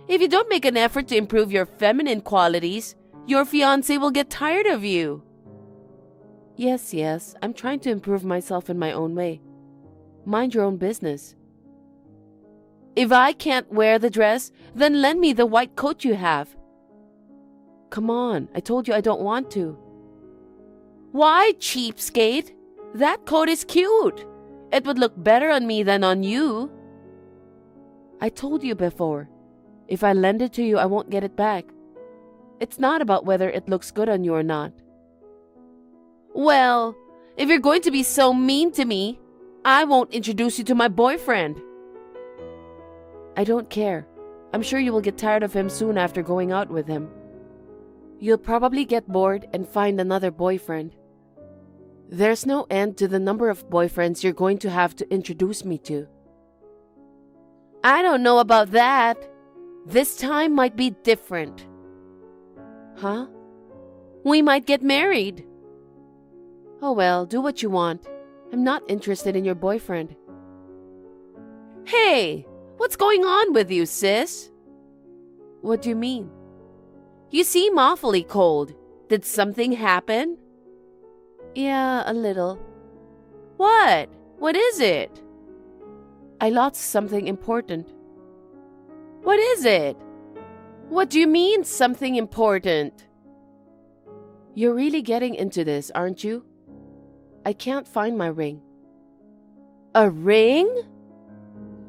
If you don't make an effort to improve your feminine qualities, your fiancé will get tired of you. Yes, I'm trying to improve myself in my own way. Mind your own business. If I can't wear the dress, then lend me the white coat you have. Come on, I told you I don't want to. Why, cheapskate? That coat is cute. It would look better on me than on you. I told you before, if I lend it to you, I won't get it back. It's not about whether it looks good on you or not. Well, if you're going to be so mean to me, I won't introduce you to my boyfriend. I don't care. I'm sure you will get tired of him soon after going out with him. You'll probably get bored and find another boyfriend. There's no end to the number of boyfriends you're going to have to introduce me to. I don't know about that. This time might be different. Huh? We might get married. Oh well, do what you want. I'm not interested in your boyfriend. Hey, what's going on with you, sis? What do you mean? You seem awfully cold. Did something happen? Yeah, a little. What? What is it? I lost something important. What is it? What do you mean, something important? You're really getting into this, aren't you? I can't find my ring. A ring?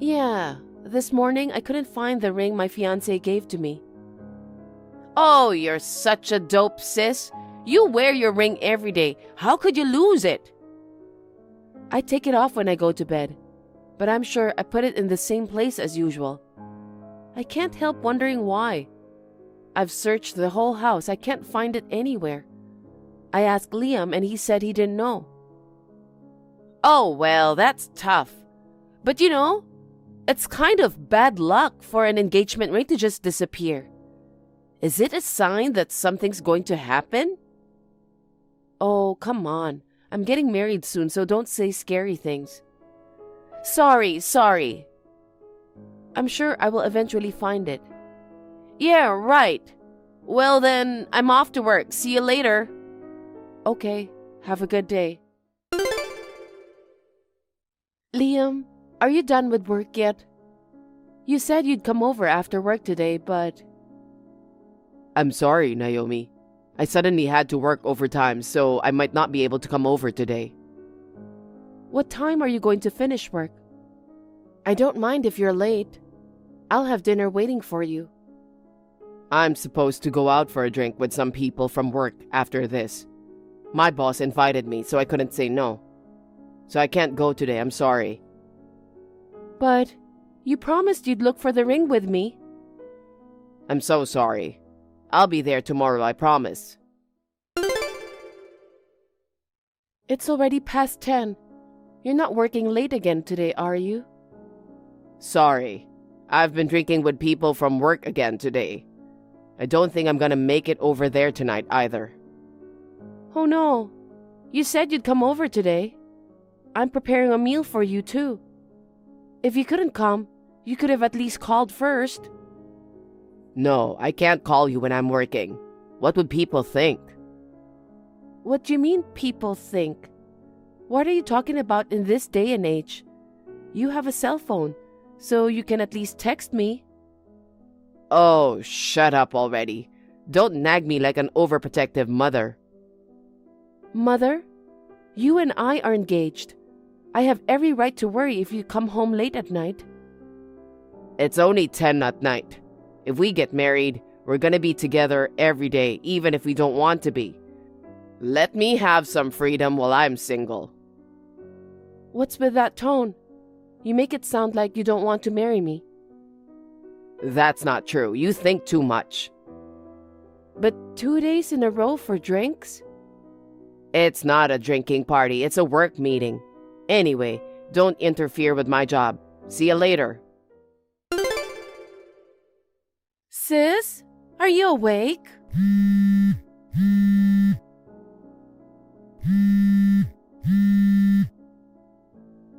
Yeah, this morning I couldn't find the ring my fiancé gave to me. Oh, you're such a dope, sis. You wear your ring every day. How could you lose it? I take it off when I go to bed, but I'm sure I put it in the same place as usual. I can't help wondering why. I've searched the whole house. I can't find it anywhere. I asked Liam and he said he didn't know. Oh, well, that's tough. But you know, it's kind of bad luck for an engagement ring to just disappear. Is it a sign that something's going to happen? Oh, come on. I'm getting married soon, so don't say scary things. Sorry. I'm sure I will eventually find it. Yeah, right. Well then, I'm off to work. See you later. Okay, have a good day. Liam, are you done with work yet? You said you'd come over after work today, but... I'm sorry, Naomi. I suddenly had to work overtime, so I might not be able to come over today. What time are you going to finish work? I don't mind if you're late. I'll have dinner waiting for you. I'm supposed to go out for a drink with some people from work after this. My boss invited me, so I couldn't say no. So I can't go today, I'm sorry. But you promised you'd look for the ring with me. I'm so sorry. I'll be there tomorrow, I promise. It's already past 10. You're not working late again today, are you? Sorry. I've been drinking with people from work again today. I don't think I'm gonna make it over there tonight either. Oh no. You said you'd come over today. I'm preparing a meal for you too. If you couldn't come, you could have at least called first. No, I can't call you when I'm working. What would people think? What do you mean, people think? What are you talking about in this day and age? You have a cell phone, so you can at least text me. Oh, shut up already. Don't nag me like an overprotective mother. Mother, you and I are engaged. I have every right to worry if you come home late at night. It's only 10 at night. If we get married, we're gonna be together every day, even if we don't want to be. Let me have some freedom while I'm single. What's with that tone? You make it sound like you don't want to marry me. That's not true. You think too much. But 2 days in a row for drinks? It's not a drinking party, it's a work meeting. Anyway, don't interfere with my job. See you later. Sis, are you awake?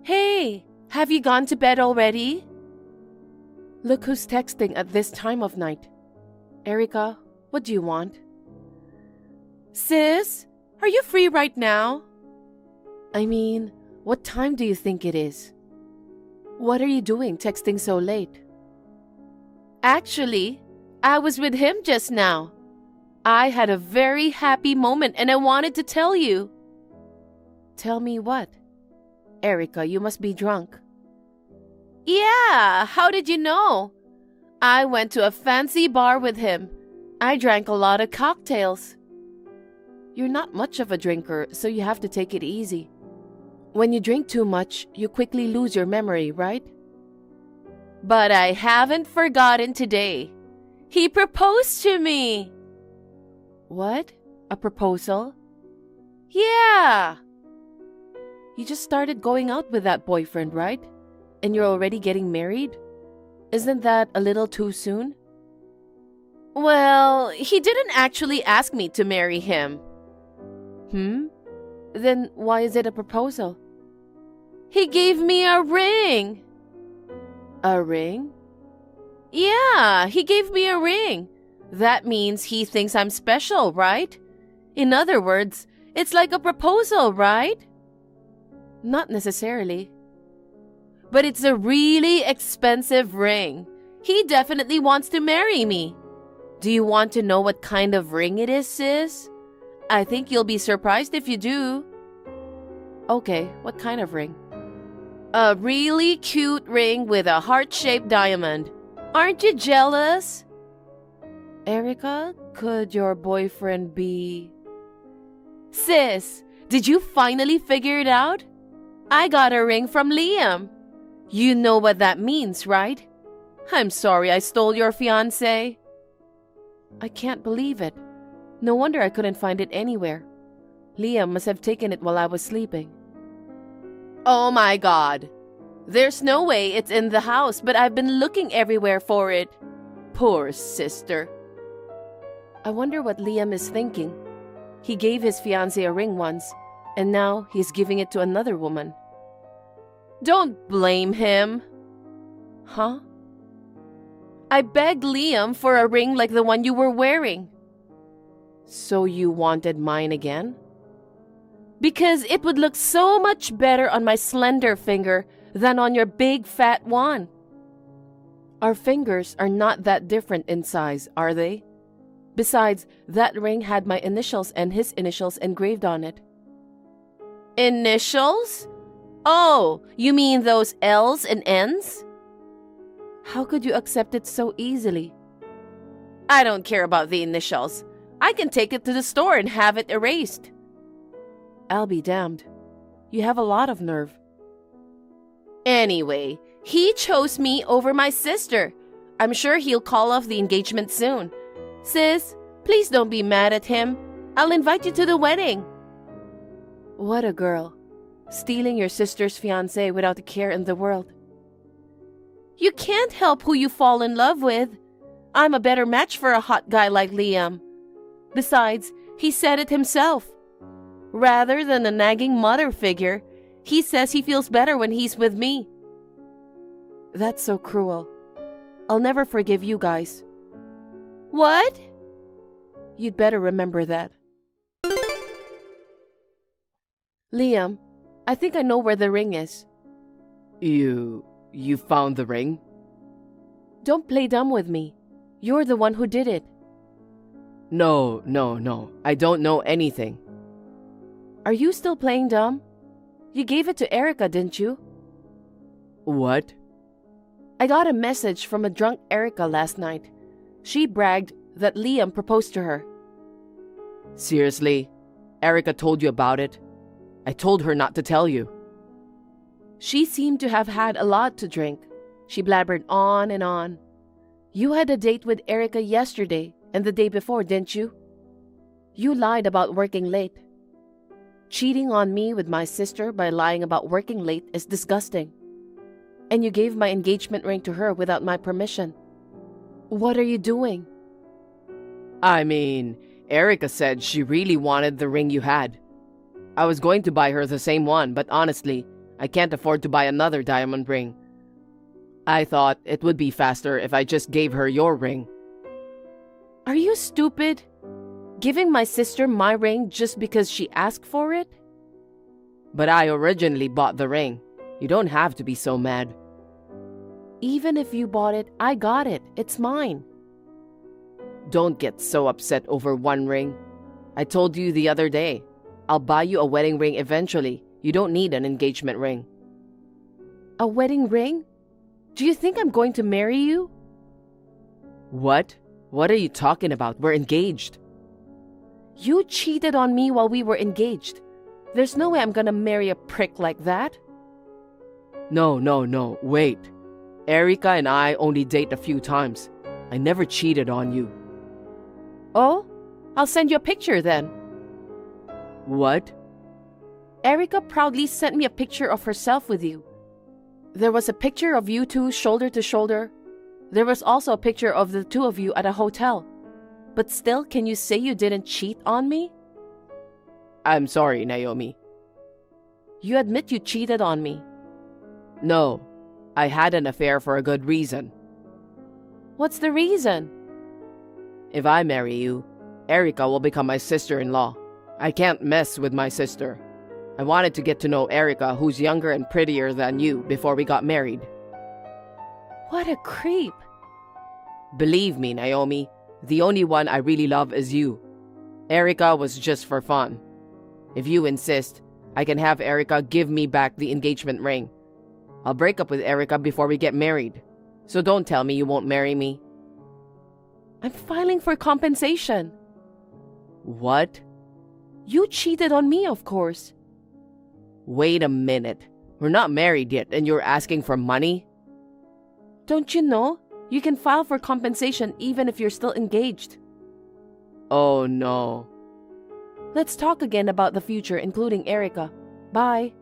Hey, have you gone to bed already? Look who's texting at this time of night. Erica, what do you want? Sis, are you free right now? I mean, what time do you think it is? What are you doing texting so late? Actually, I was with him just now. I had a very happy moment and I wanted to tell you. Tell me what? Erica, you must be drunk. Yeah, how did you know? I went to a fancy bar with him. I drank a lot of cocktails. You're not much of a drinker, so you have to take it easy. When you drink too much, you quickly lose your memory, right? But I haven't forgotten today. He proposed to me. What? A proposal? Yeah. You just started going out with that boyfriend, right? And you're already getting married? Isn't that a little too soon? Well, he didn't actually ask me to marry him. Then why is it a proposal? He gave me a ring. A ring? Yeah, he gave me a ring. That means he thinks I'm special, right? In other words, it's like a proposal, right? Not necessarily. But it's a really expensive ring. He definitely wants to marry me. Do you want to know what kind of ring it is, sis? I think you'll be surprised if you do. Okay, what kind of ring? A really cute ring with a heart-shaped diamond. Aren't you jealous? Erica, could your boyfriend be... Sis, did you finally figure it out? I got a ring from Liam. You know what that means, right? I'm sorry I stole your fiancé. I can't believe it. No wonder I couldn't find it anywhere. Liam must have taken it while I was sleeping. Oh my God. There's no way it's in the house, but I've been looking everywhere for it. Poor sister. I wonder what Liam is thinking. He gave his fiancée a ring once, and now he's giving it to another woman. Don't blame him. Huh? I begged Liam for a ring like the one you were wearing. So you wanted mine again? Because it would look so much better on my slender finger than on your big fat one. Our fingers are not that different in size, are they? Besides, that ring had my initials and his initials engraved on it. Initials? Oh, you mean those L's and N's? How could you accept it so easily? I don't care about the initials. I can take it to the store and have it erased. I'll be damned. You have a lot of nerve. Anyway, he chose me over my sister. I'm sure he'll call off the engagement soon. Sis, please don't be mad at him. I'll invite you to the wedding. What a girl. Stealing your sister's fiancé without a care in the world. You can't help who you fall in love with. I'm a better match for a hot guy like Liam. Besides, he said it himself. Rather than a nagging mother figure, he says he feels better when he's with me. That's so cruel. I'll never forgive you guys. What? You'd better remember that. Liam, I think I know where the ring is. You found the ring? Don't play dumb with me. You're the one who did it. No. I don't know anything. Are you still playing dumb? You gave it to Erica, didn't you? What? I got a message from a drunk Erica last night. She bragged that Liam proposed to her. Seriously? Erica told you about it? I told her not to tell you. She seemed to have had a lot to drink. She blabbered on and on. You had a date with Erica yesterday and the day before, didn't you? You lied about working late. Cheating on me with my sister by lying about working late is disgusting. And you gave my engagement ring to her without my permission. What are you doing? I mean, Erica said she really wanted the ring you had. I was going to buy her the same one, but honestly, I can't afford to buy another diamond ring. I thought it would be faster if I just gave her your ring. Are you stupid? Giving my sister my ring just because she asked for it? But I originally bought the ring. You don't have to be so mad. Even if you bought it, I got it. It's mine. Don't get so upset over one ring. I told you the other day, I'll buy you a wedding ring eventually. You don't need an engagement ring. A wedding ring? Do you think I'm going to marry you? What? What are you talking about? We're engaged. You cheated on me while we were engaged. There's no way I'm gonna marry a prick like that. No, wait. Erica and I only date a few times. I never cheated on you. Oh? I'll send you a picture then. What? Erica proudly sent me a picture of herself with you. There was a picture of you two shoulder to shoulder. There was also a picture of the two of you at a hotel. But still, can you say you didn't cheat on me? I'm sorry, Naomi. You admit you cheated on me. No, I had an affair for a good reason. What's the reason? If I marry you, Erica will become my sister-in-law. I can't mess with my sister. I wanted to get to know Erica, who's younger and prettier than you, before we got married. What a creep. Believe me, Naomi, the only one I really love is you. Erica was just for fun. If you insist, I can have Erica give me back the engagement ring. I'll break up with Erica before we get married. So don't tell me you won't marry me. I'm filing for compensation. What? You cheated on me, of course. Wait a minute. We're not married yet and you're asking for money? Don't you know? You can file for compensation even if you're still engaged. Oh no. Let's talk again about the future, including Erica. Bye.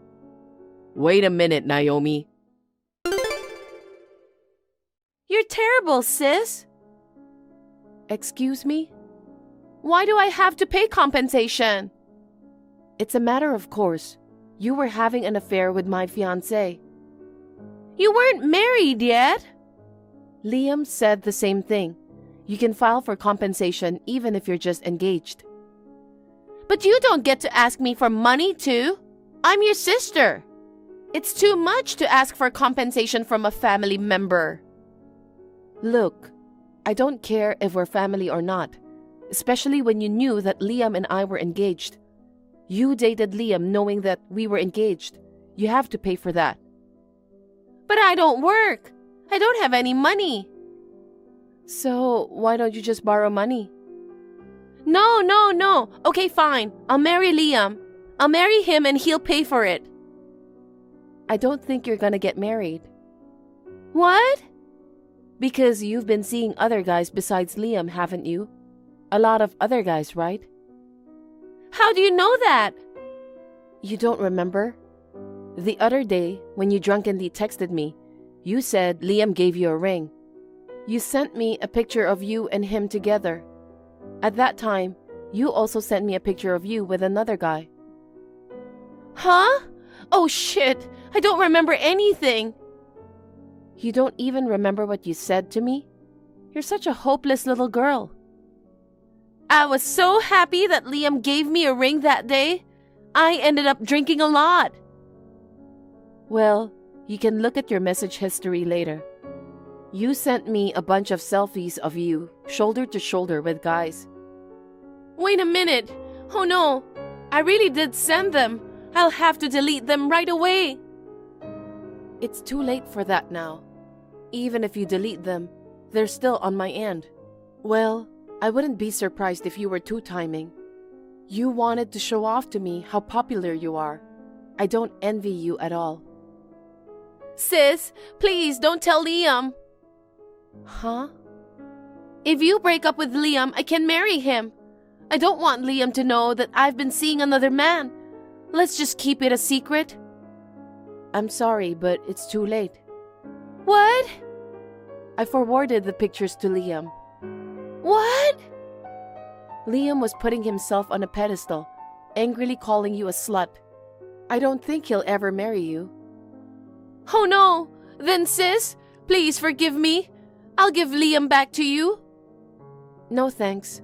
Wait a minute, Naomi. You're terrible, sis. Excuse me? Why do I have to pay compensation? It's a matter of course. You were having an affair with my fiancé. You weren't married yet. Liam said the same thing. You can file for compensation even if you're just engaged. But you don't get to ask me for money too. I'm your sister. It's too much to ask for compensation from a family member. Look, I don't care if we're family or not, especially when you knew that Liam and I were engaged. You dated Liam knowing that we were engaged. You have to pay for that. But I don't work. I don't have any money. So why don't you just borrow money? No. Okay, fine. I'll marry Liam. I'll marry him and he'll pay for it. I don't think you're gonna get married. What? Because you've been seeing other guys besides Liam, haven't you? A lot of other guys, right? How do you know that? You don't remember? The other day, when you drunkenly texted me, you said Liam gave you a ring. You sent me a picture of you and him together. At that time, you also sent me a picture of you with another guy. Huh? Oh shit, I don't remember anything. You don't even remember what you said to me? You're such a hopeless little girl. I was so happy that Liam gave me a ring that day. I ended up drinking a lot. Well, you can look at your message history later. You sent me a bunch of selfies of you, shoulder to shoulder with guys. Wait a minute. Oh no, I really did send them. I'll have to delete them right away. It's too late for that now. Even if you delete them, they're still on my end. Well, I wouldn't be surprised if you were two-timing. You wanted to show off to me how popular you are. I don't envy you at all. Sis, please don't tell Liam. Huh? If you break up with Liam, I can marry him. I don't want Liam to know that I've been seeing another man. Let's just keep it a secret. I'm sorry, but it's too late. What? I forwarded the pictures to Liam. What? Liam was putting himself on a pedestal, angrily calling you a slut. I don't think he'll ever marry you. Oh no! Then sis, please forgive me. I'll give Liam back to you. No thanks.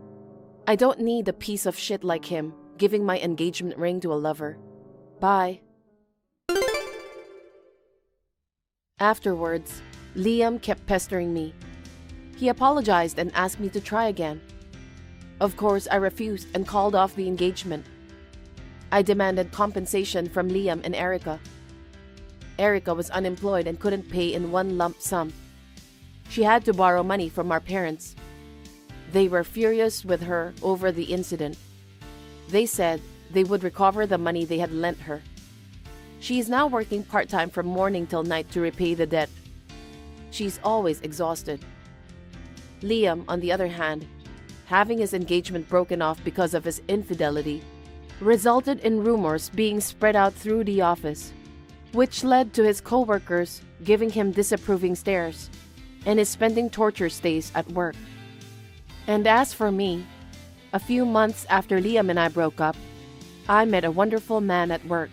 I don't need a piece of shit like him giving my engagement ring to a lover. Bye. Afterwards, Liam kept pestering me. He apologized and asked me to try again. Of course, I refused and called off the engagement. I demanded compensation from Liam and Erica. Erica was unemployed and couldn't pay in one lump sum. She had to borrow money from our parents. They were furious with her over the incident. They said they would recover the money they had lent her. She is now working part-time from morning till night to repay the debt. She's always exhausted. Liam, on the other hand, having his engagement broken off because of his infidelity, resulted in rumors being spread out through the office, which led to his co-workers giving him disapproving stares and his spending torture stays at work. And as for me, a few months after Liam and I broke up, I met a wonderful man at work.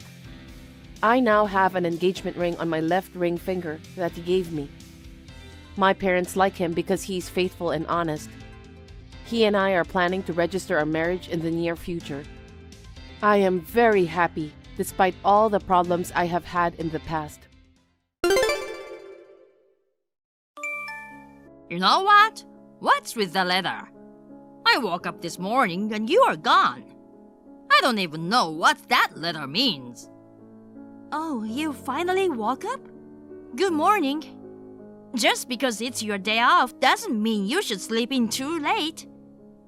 I now have an engagement ring on my left ring finger that he gave me. My parents like him because he's faithful and honest. He and I are planning to register our marriage in the near future. I am very happy despite all the problems I have had in the past. You know what? What's with the letter? I woke up this morning and you are gone. I don't even know what that letter means. Oh, you finally woke up? Good morning. Just because it's your day off doesn't mean you should sleep in too late.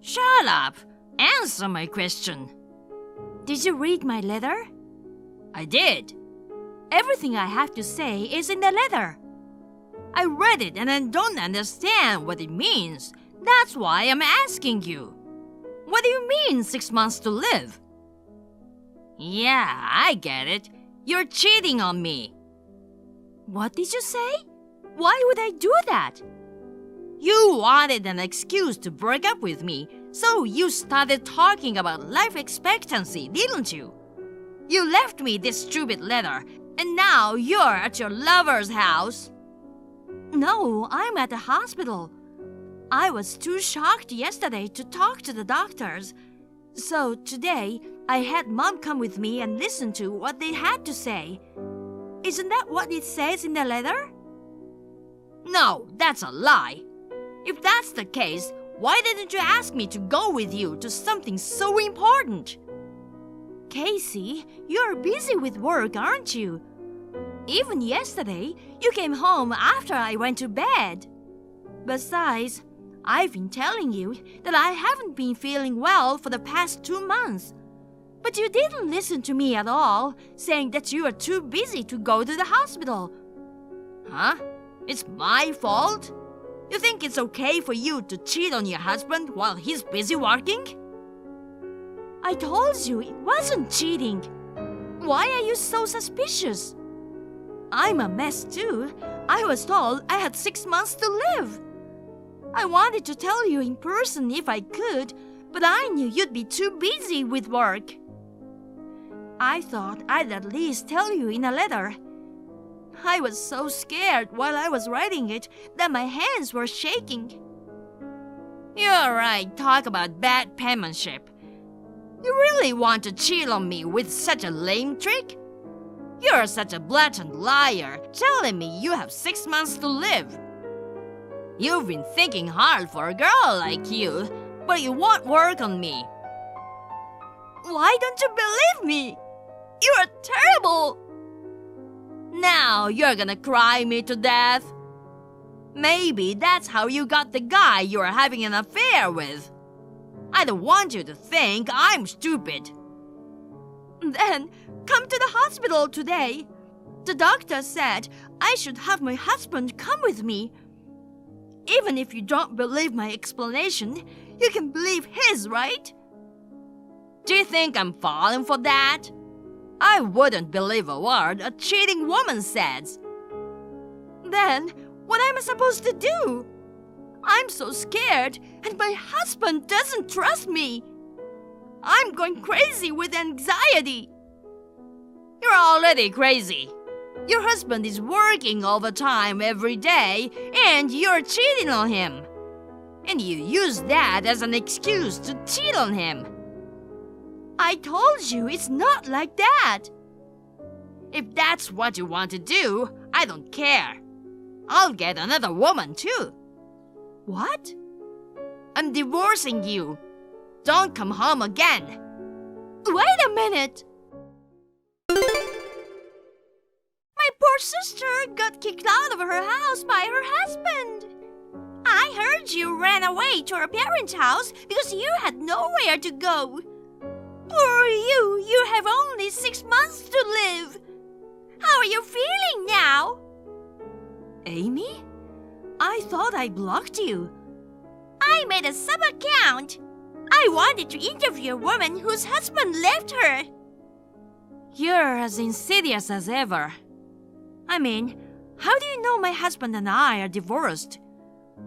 Shut up. Answer my question. Did you read my letter? I did. Everything I have to say is in the letter. I read it and I don't understand what it means. That's why I'm asking you. What do you mean 6 months to live? Yeah, I get it. You're cheating on me. What did you say? Why would I do that? You wanted an excuse to break up with me, so you started talking about life expectancy, didn't you? You left me this stupid letter, and now you're at your lover's house. No, I'm at the hospital. I was too shocked yesterday to talk to the doctors. So today, I had Mom come with me and listen to what they had to say. Isn't that what it says in the letter? No, that's a lie. If that's the case, why didn't you ask me to go with you to something so important? Casey, you're busy with work, aren't you? Even yesterday, you came home after I went to bed. Besides, I've been telling you that I haven't been feeling well for the past 2 months. But you didn't listen to me at all, saying that you are too busy to go to the hospital. Huh? It's my fault? You think it's okay for you to cheat on your husband while he's busy working? I told you it wasn't cheating. Why are you so suspicious? I'm a mess too. I was told I had 6 months to live. I wanted to tell you in person if I could, but I knew you'd be too busy with work. I thought I'd at least tell you in a letter. I was so scared while I was writing it that my hands were shaking. You're right, talk about bad penmanship. You really want to cheat on me with such a lame trick? You're such a blatant liar, telling me you have 6 months to live. You've been thinking hard for a girl like you, but you won't work on me. Why don't you believe me? You are terrible! Now you're gonna cry me to death. Maybe that's how you got the guy you're having an affair with. I don't want you to think I'm stupid. Then come to the hospital today. The doctor said I should have my husband come with me. Even if you don't believe my explanation, you can believe his, right? Do you think I'm falling for that? I wouldn't believe a word a cheating woman says. Then, what am I supposed to do? I'm so scared, and my husband doesn't trust me. I'm going crazy with anxiety. You're already crazy. Your husband is working overtime every day, and you're cheating on him. And you use that as an excuse to cheat on him. I told you it's not like that. If that's what you want to do, I don't care. I'll get another woman too. What? I'm divorcing you. Don't come home again. Wait a minute. My poor sister got kicked out of her house by her husband. I heard you ran away to her parents' house because you had nowhere to go. Poor you, you have only 6 months to live. How are you feeling now? Amy? I thought I blocked you. I made a sub-account. I wanted to interview a woman whose husband left her. You're as insidious as ever. I mean, how do you know my husband and I are divorced?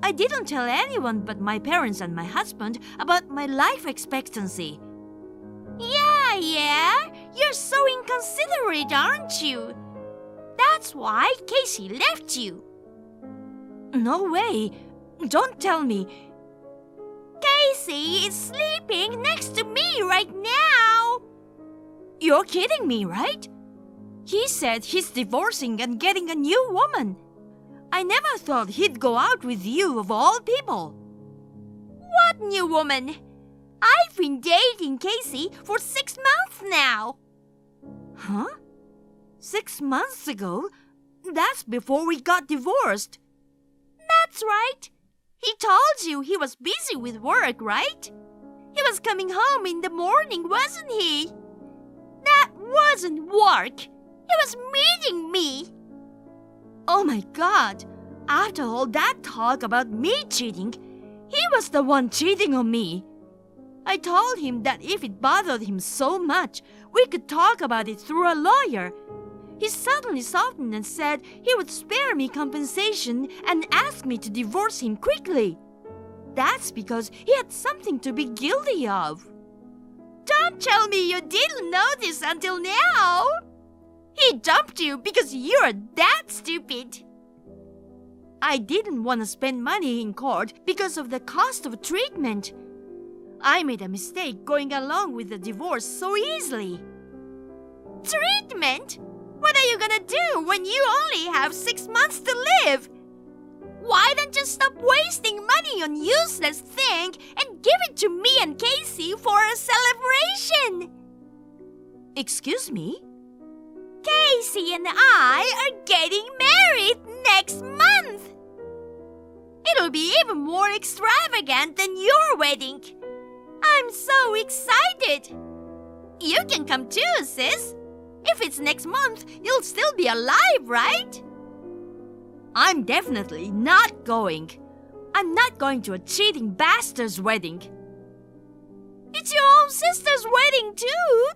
I didn't tell anyone but my parents and my husband about my life expectancy. Yeah, you're so inconsiderate, aren't you? That's why Casey left you. No way. Don't tell me. Casey is sleeping next to me right now. You're kidding me, right? He said he's divorcing and getting a new woman. I never thought he'd go out with you of all people. What new woman? I've been dating Casey for 6 months now. Huh? 6 months ago? That's before we got divorced. That's right. He told you he was busy with work, right? He was coming home in the morning, wasn't he? That wasn't work. He was meeting me. Oh my God. After all that talk about me cheating, he was the one cheating on me. I told him that if it bothered him so much, we could talk about it through a lawyer. He suddenly softened and said he would spare me compensation and asked me to divorce him quickly. That's because he had something to be guilty of. Don't tell me you didn't know this until now. He dumped you because you're that stupid. I didn't want to spend money in court because of the cost of treatment. I made a mistake going along with the divorce so easily. Treatment? What are you gonna do when you only have 6 months to live? Why don't you stop wasting money on useless thing and give it to me and Casey for a celebration? Excuse me? Casey and I are getting married next month. It'll be even more extravagant than your wedding. I'm so excited. You can come too, sis. If it's next month, you'll still be alive, right? I'm definitely not going. I'm not going to a cheating bastard's wedding. It's your own sister's wedding, too.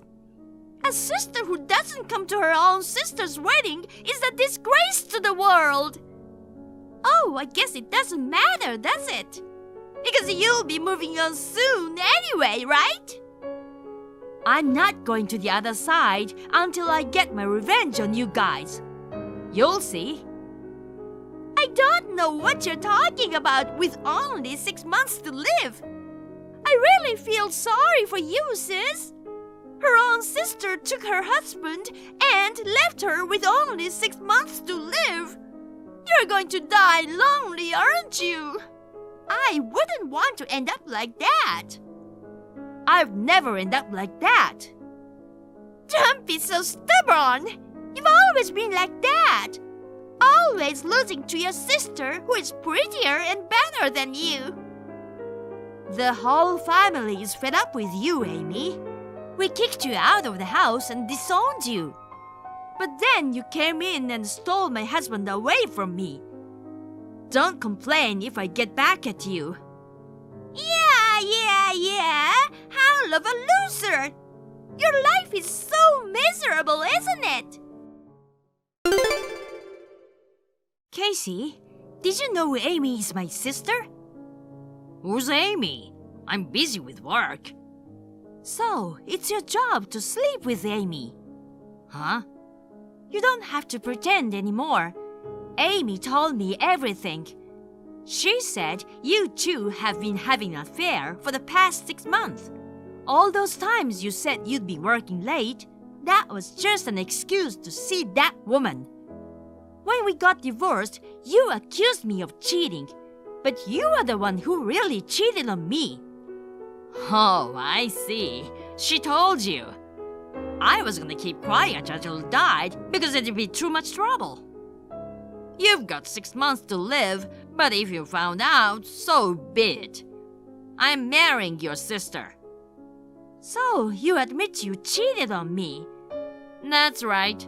A sister who doesn't come to her own sister's wedding is a disgrace to the world. Oh, I guess it doesn't matter, does it? Because you'll be moving on soon anyway, right? I'm not going to the other side until I get my revenge on you guys. You'll see. I don't know what you're talking about with only 6 months to live. I really feel sorry for you, sis. Her own sister took her husband and left her with only 6 months to live. You're going to die lonely, aren't you? I wouldn't want to end up like that. I've never ended up like that. Don't be so stubborn. You've always been like that. Always losing to your sister who is prettier and better than you. The whole family is fed up with you, Amy. We kicked you out of the house and disowned you. But then you came in and stole my husband away from me. Don't complain if I get back at you. Yeah. Howl of a loser. Your life is so miserable, isn't it? Casey, did you know Amy is my sister? Who's Amy? I'm busy with work. So, it's your job to sleep with Amy. Huh? You don't have to pretend anymore. Amy told me everything. She said you two have been having an affair for the past 6 months. All those times you said you'd be working late, that was just an excuse to see that woman. When we got divorced, you accused me of cheating, but you are the one who really cheated on me. Oh, I see. She told you. I was gonna keep quiet until you died because it'd be too much trouble. You've got 6 months to live, but if you found out, so be it. I'm marrying your sister. So, you admit you cheated on me? That's right.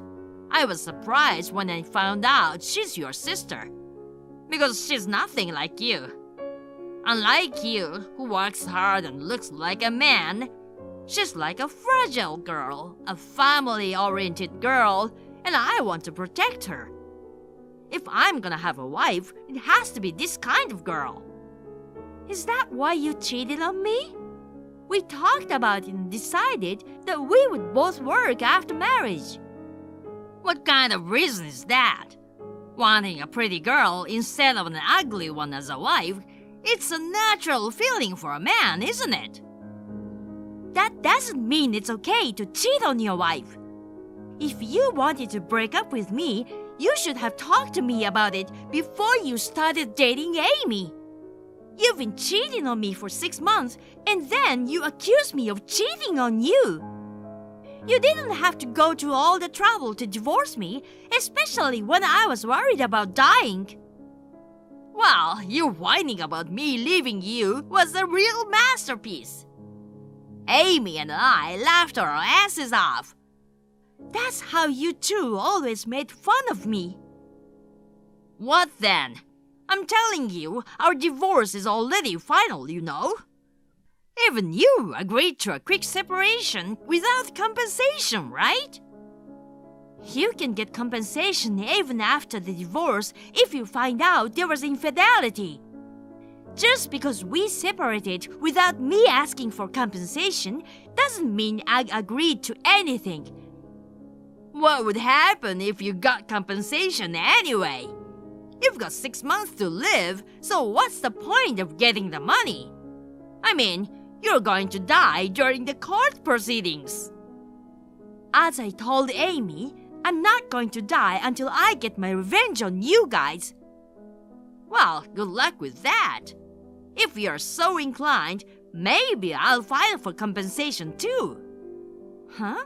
I was surprised when I found out she's your sister. Because she's nothing like you. Unlike you, who works hard and looks like a man, she's like a fragile girl, a family-oriented girl, and I want to protect her. If I'm gonna have a wife, it has to be this kind of girl. Is that why you cheated on me? We talked about it and decided that we would both work after marriage. What kind of reason is that? Wanting a pretty girl instead of an ugly one as a wife, it's a natural feeling for a man, isn't it? That doesn't mean it's okay to cheat on your wife. If you wanted to break up with me, you should have talked to me about it before you started dating Amy. You've been cheating on me for 6 months, and then you accuse me of cheating on you. You didn't have to go to all the trouble to divorce me, especially when I was worried about dying. Well, you whining about me leaving you was a real masterpiece. Amy and I laughed our asses off. That's how you two always made fun of me. What then? I'm telling you, our divorce is already final, you know. Even you agreed to a quick separation without compensation, right? You can get compensation even after the divorce if you find out there was infidelity. Just because we separated without me asking for compensation doesn't mean I agreed to anything. What would happen if you got compensation anyway? You've got 6 months to live, so what's the point of getting the money? I mean, you're going to die during the court proceedings. As I told Amy, I'm not going to die until I get my revenge on you guys. Well, good luck with that. If you're so inclined, maybe I'll file for compensation too. Huh?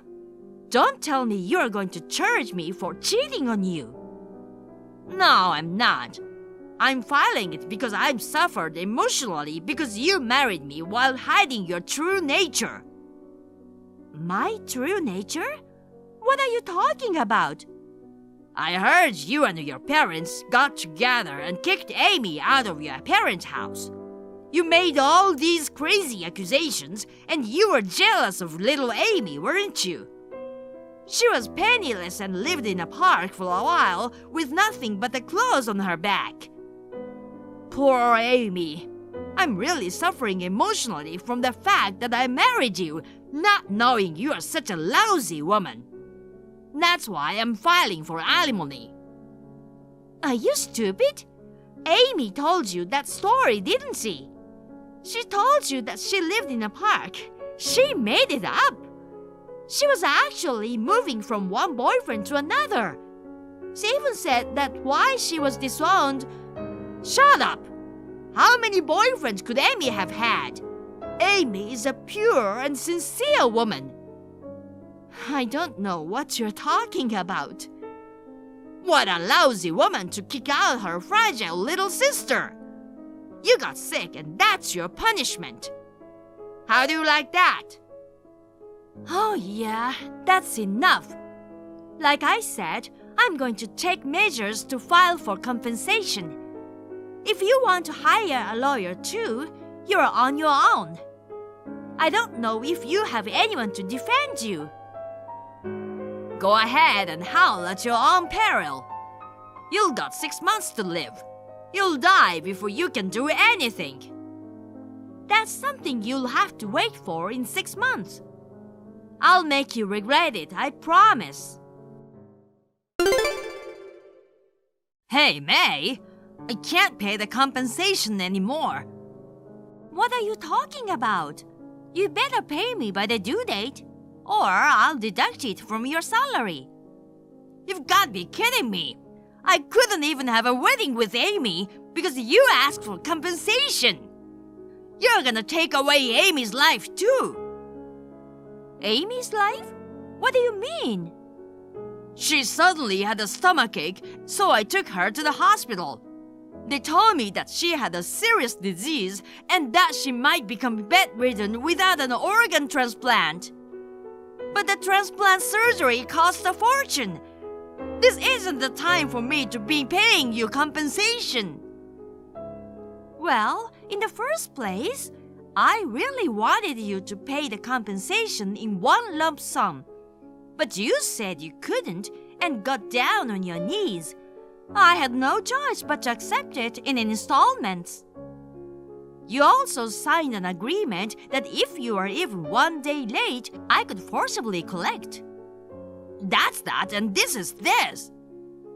Don't tell me you're going to charge me for cheating on you. No, I'm not. I'm filing it because I've suffered emotionally because you married me while hiding your true nature. My true nature? What are you talking about? I heard you and your parents got together and kicked Amy out of your parents' house. You made all these crazy accusations, and you were jealous of little Amy, weren't you? She was penniless and lived in a park for a while with nothing but the clothes on her back. Poor Amy. I'm really suffering emotionally from the fact that I married you, not knowing you are such a lousy woman. That's why I'm filing for alimony. Are you stupid? Amy told you that story, didn't she? She told you that she lived in a park. She made it up. She was actually moving from one boyfriend to another. She even said that why she was disowned. Shut up! How many boyfriends could Amy have had? Amy is a pure and sincere woman. I don't know what you're talking about. What a lousy woman to kick out her fragile little sister. You got sick and that's your punishment. How do you like that? Oh yeah, that's enough. Like I said, I'm going to take measures to file for compensation. If you want to hire a lawyer too, you're on your own. I don't know if you have anyone to defend you. Go ahead and howl at your own peril. You've got 6 months to live. You'll die before you can do anything. That's something you'll have to wait for in 6 months. I'll make you regret it, I promise. Hey, May, I can't pay the compensation anymore. What are you talking about? You better pay me by the due date, or I'll deduct it from your salary. You've got to be kidding me. I couldn't even have a wedding with Amy because you asked for compensation. You're gonna take away Amy's life too. Amy's life? What do you mean? She suddenly had a stomachache, so I took her to the hospital. They told me that she had a serious disease and that she might become bedridden without an organ transplant. But the transplant surgery cost a fortune. This isn't the time for me to be paying you compensation. Well, in the first place, I really wanted you to pay the compensation in one lump sum. But you said you couldn't and got down on your knees. I had no choice but to accept it in installments. You also signed an agreement that if you are even 1 day late, I could forcibly collect. That's that, and this is this.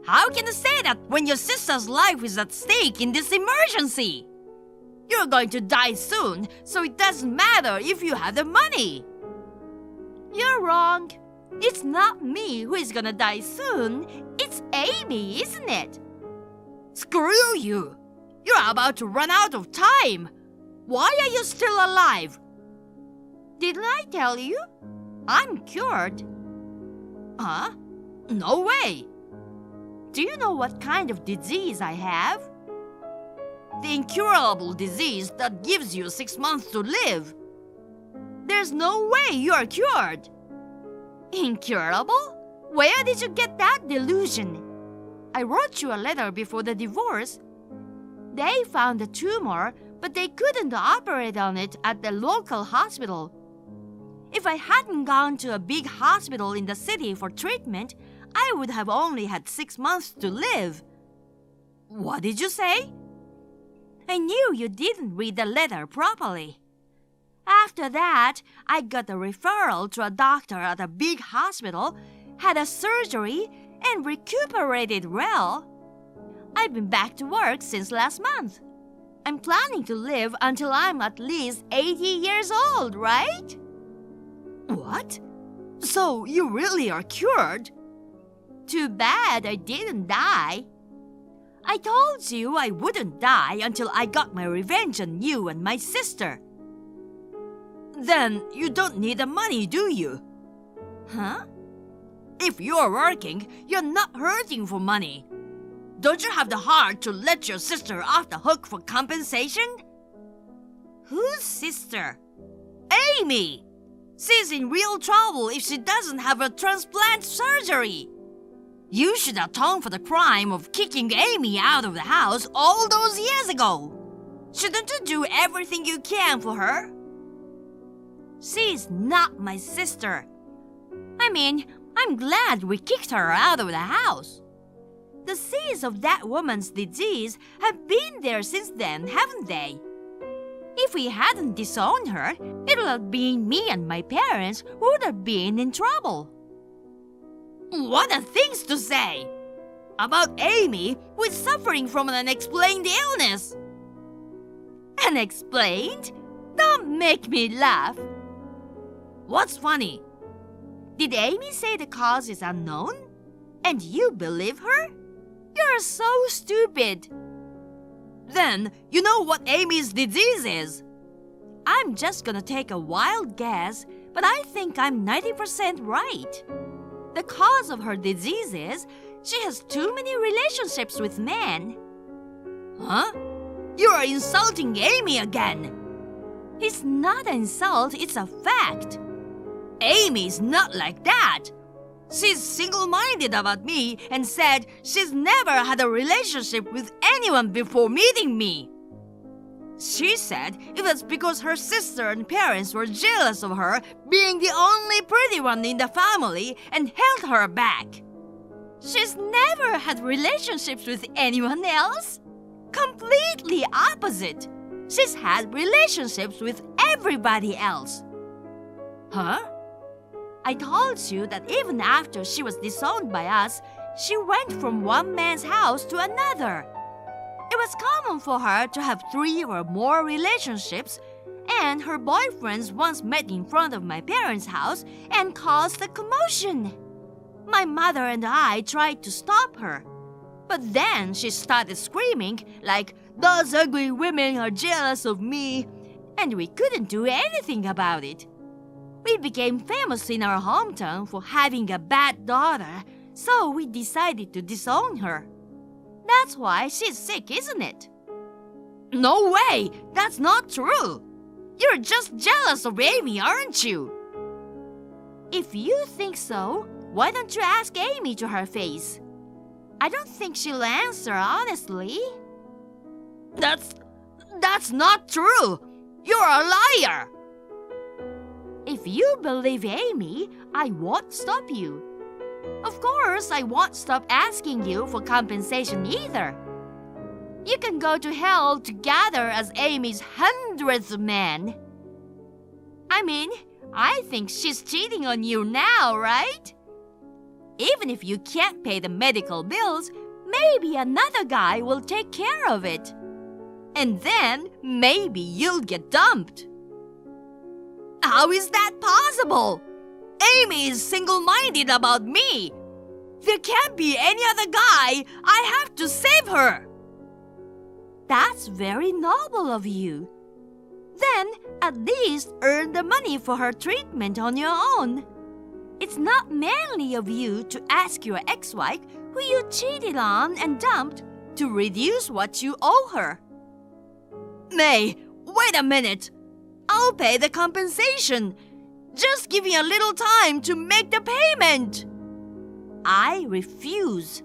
How can you say that when your sister's life is at stake in this emergency? You're going to die soon, so it doesn't matter if you have the money. You're wrong. It's not me who is gonna die soon. It's Amy, isn't it? Screw you! You're about to run out of time. Why are you still alive? Didn't I tell you? I'm cured. Huh? No way. Do you know what kind of disease I have? The incurable disease that gives you 6 months to live. There's no way you're cured. Incurable? Where did you get that delusion? I wrote you a letter before the divorce. They found a tumor, but they couldn't operate on it at the local hospital. If I hadn't gone to a big hospital in the city for treatment, I would have only had 6 months to live. What did you say? I knew you didn't read the letter properly. After that, I got a referral to a doctor at a big hospital, had a surgery, and recuperated well. I've been back to work since last month. I'm planning to live until I'm at least 80 years old, right? What? So you really are cured? Too bad I didn't die. I told you I wouldn't die until I got my revenge on you and my sister. Then you don't need the money, do you? Huh? If you're working, you're not hurting for money. Don't you have the heart to let your sister off the hook for compensation? Whose sister? Amy! She's in real trouble if she doesn't have a transplant surgery. You should atone for the crime of kicking Amy out of the house all those years ago. Shouldn't you do everything you can for her? She's not my sister. I mean, I'm glad we kicked her out of the house. The seeds of that woman's disease have been there since then, haven't they? If we hadn't disowned her, it would have been me and my parents who would have been in trouble. What are things to say? About Amy, who is suffering from an unexplained illness. Unexplained? Don't make me laugh. What's funny? Did Amy say the cause is unknown? And you believe her? You're so stupid. Then, you know what Amy's disease is? I'm just gonna take a wild guess, but I think I'm 90% right. The cause of her disease is she has too many relationships with men. Huh? You are insulting Amy again. It's not an insult, it's a fact. Amy's not like that. She's single-minded about me and said she's never had a relationship with anyone before meeting me. She said it was because her sister and parents were jealous of her being the only pretty one in the family and held her back. She's never had relationships with anyone else. Completely opposite. She's had relationships with everybody else. Huh? I told you that even after she was disowned by us, she went from one man's house to another. It was common for her to have 3 or more relationships, and her boyfriends once met in front of my parents' house and caused a commotion. My mother and I tried to stop her, but then she started screaming like, "Those ugly women are jealous of me," and we couldn't do anything about it. We became famous in our hometown for having a bad daughter, so we decided to disown her. That's why she's sick, isn't it? No way! That's not true! You're just jealous of Amy, aren't you? If you think so, why don't you ask Amy to her face? I don't think she'll answer honestly. That's not true! You're a liar! If you believe Amy, I won't stop you. Of course, I won't stop asking you for compensation either. You can go to hell together as Amy's 100th man. I mean, I think she's cheating on you now, right? Even if you can't pay the medical bills, maybe another guy will take care of it. And then maybe you'll get dumped. How is that possible? Amy is single-minded about me. There can't be any other guy. I have to save her. That's very noble of you. Then at least earn the money for her treatment on your own. It's not manly of you to ask your ex-wife, who you cheated on and dumped, to reduce what you owe her. May, wait a minute. I'll pay the compensation. Just give me a little time to make the payment. I refuse.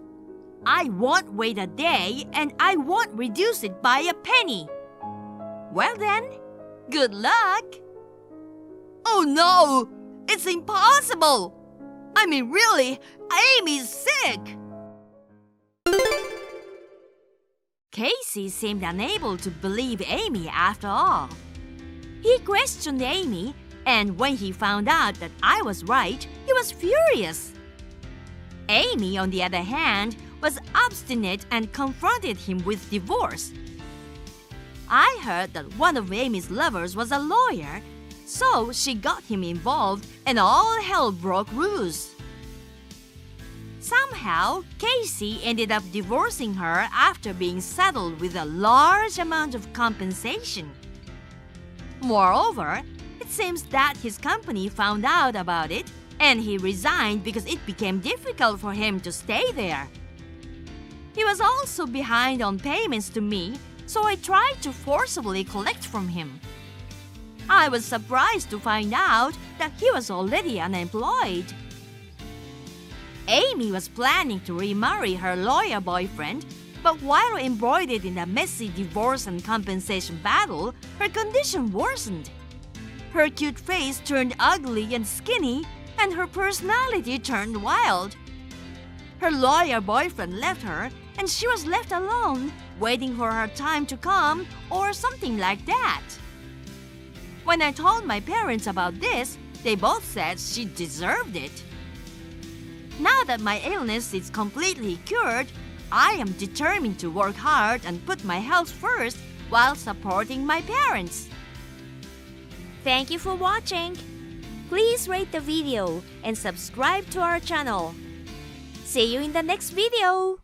I won't wait a day, and I won't reduce it by a penny. Well then, good luck. Oh no, it's impossible. I mean, really, Amy's sick. Casey seemed unable to believe Amy after all. He questioned Amy, and when he found out that I was right, he was furious. Amy, on the other hand, was obstinate and confronted him with divorce. I heard that one of Amy's lovers was a lawyer, so she got him involved and all hell broke loose. Somehow, Casey ended up divorcing her after being saddled with a large amount of compensation. Moreover, it seems that his company found out about it and he resigned because it became difficult for him to stay there. He was also behind on payments to me, so I tried to forcibly collect from him. I was surprised to find out that he was already unemployed. Amy was planning to remarry her lawyer boyfriend, but while embroiled in a messy divorce and compensation battle, her condition worsened. Her cute face turned ugly and skinny, and her personality turned wild. Her lawyer boyfriend left her, and she was left alone, waiting for her time to come or something like that. When I told my parents about this, they both said she deserved it. Now that my illness is completely cured, I am determined to work hard and put my health first while supporting my parents. Thank you for watching. Please rate the video and subscribe to our channel. See you in the next video.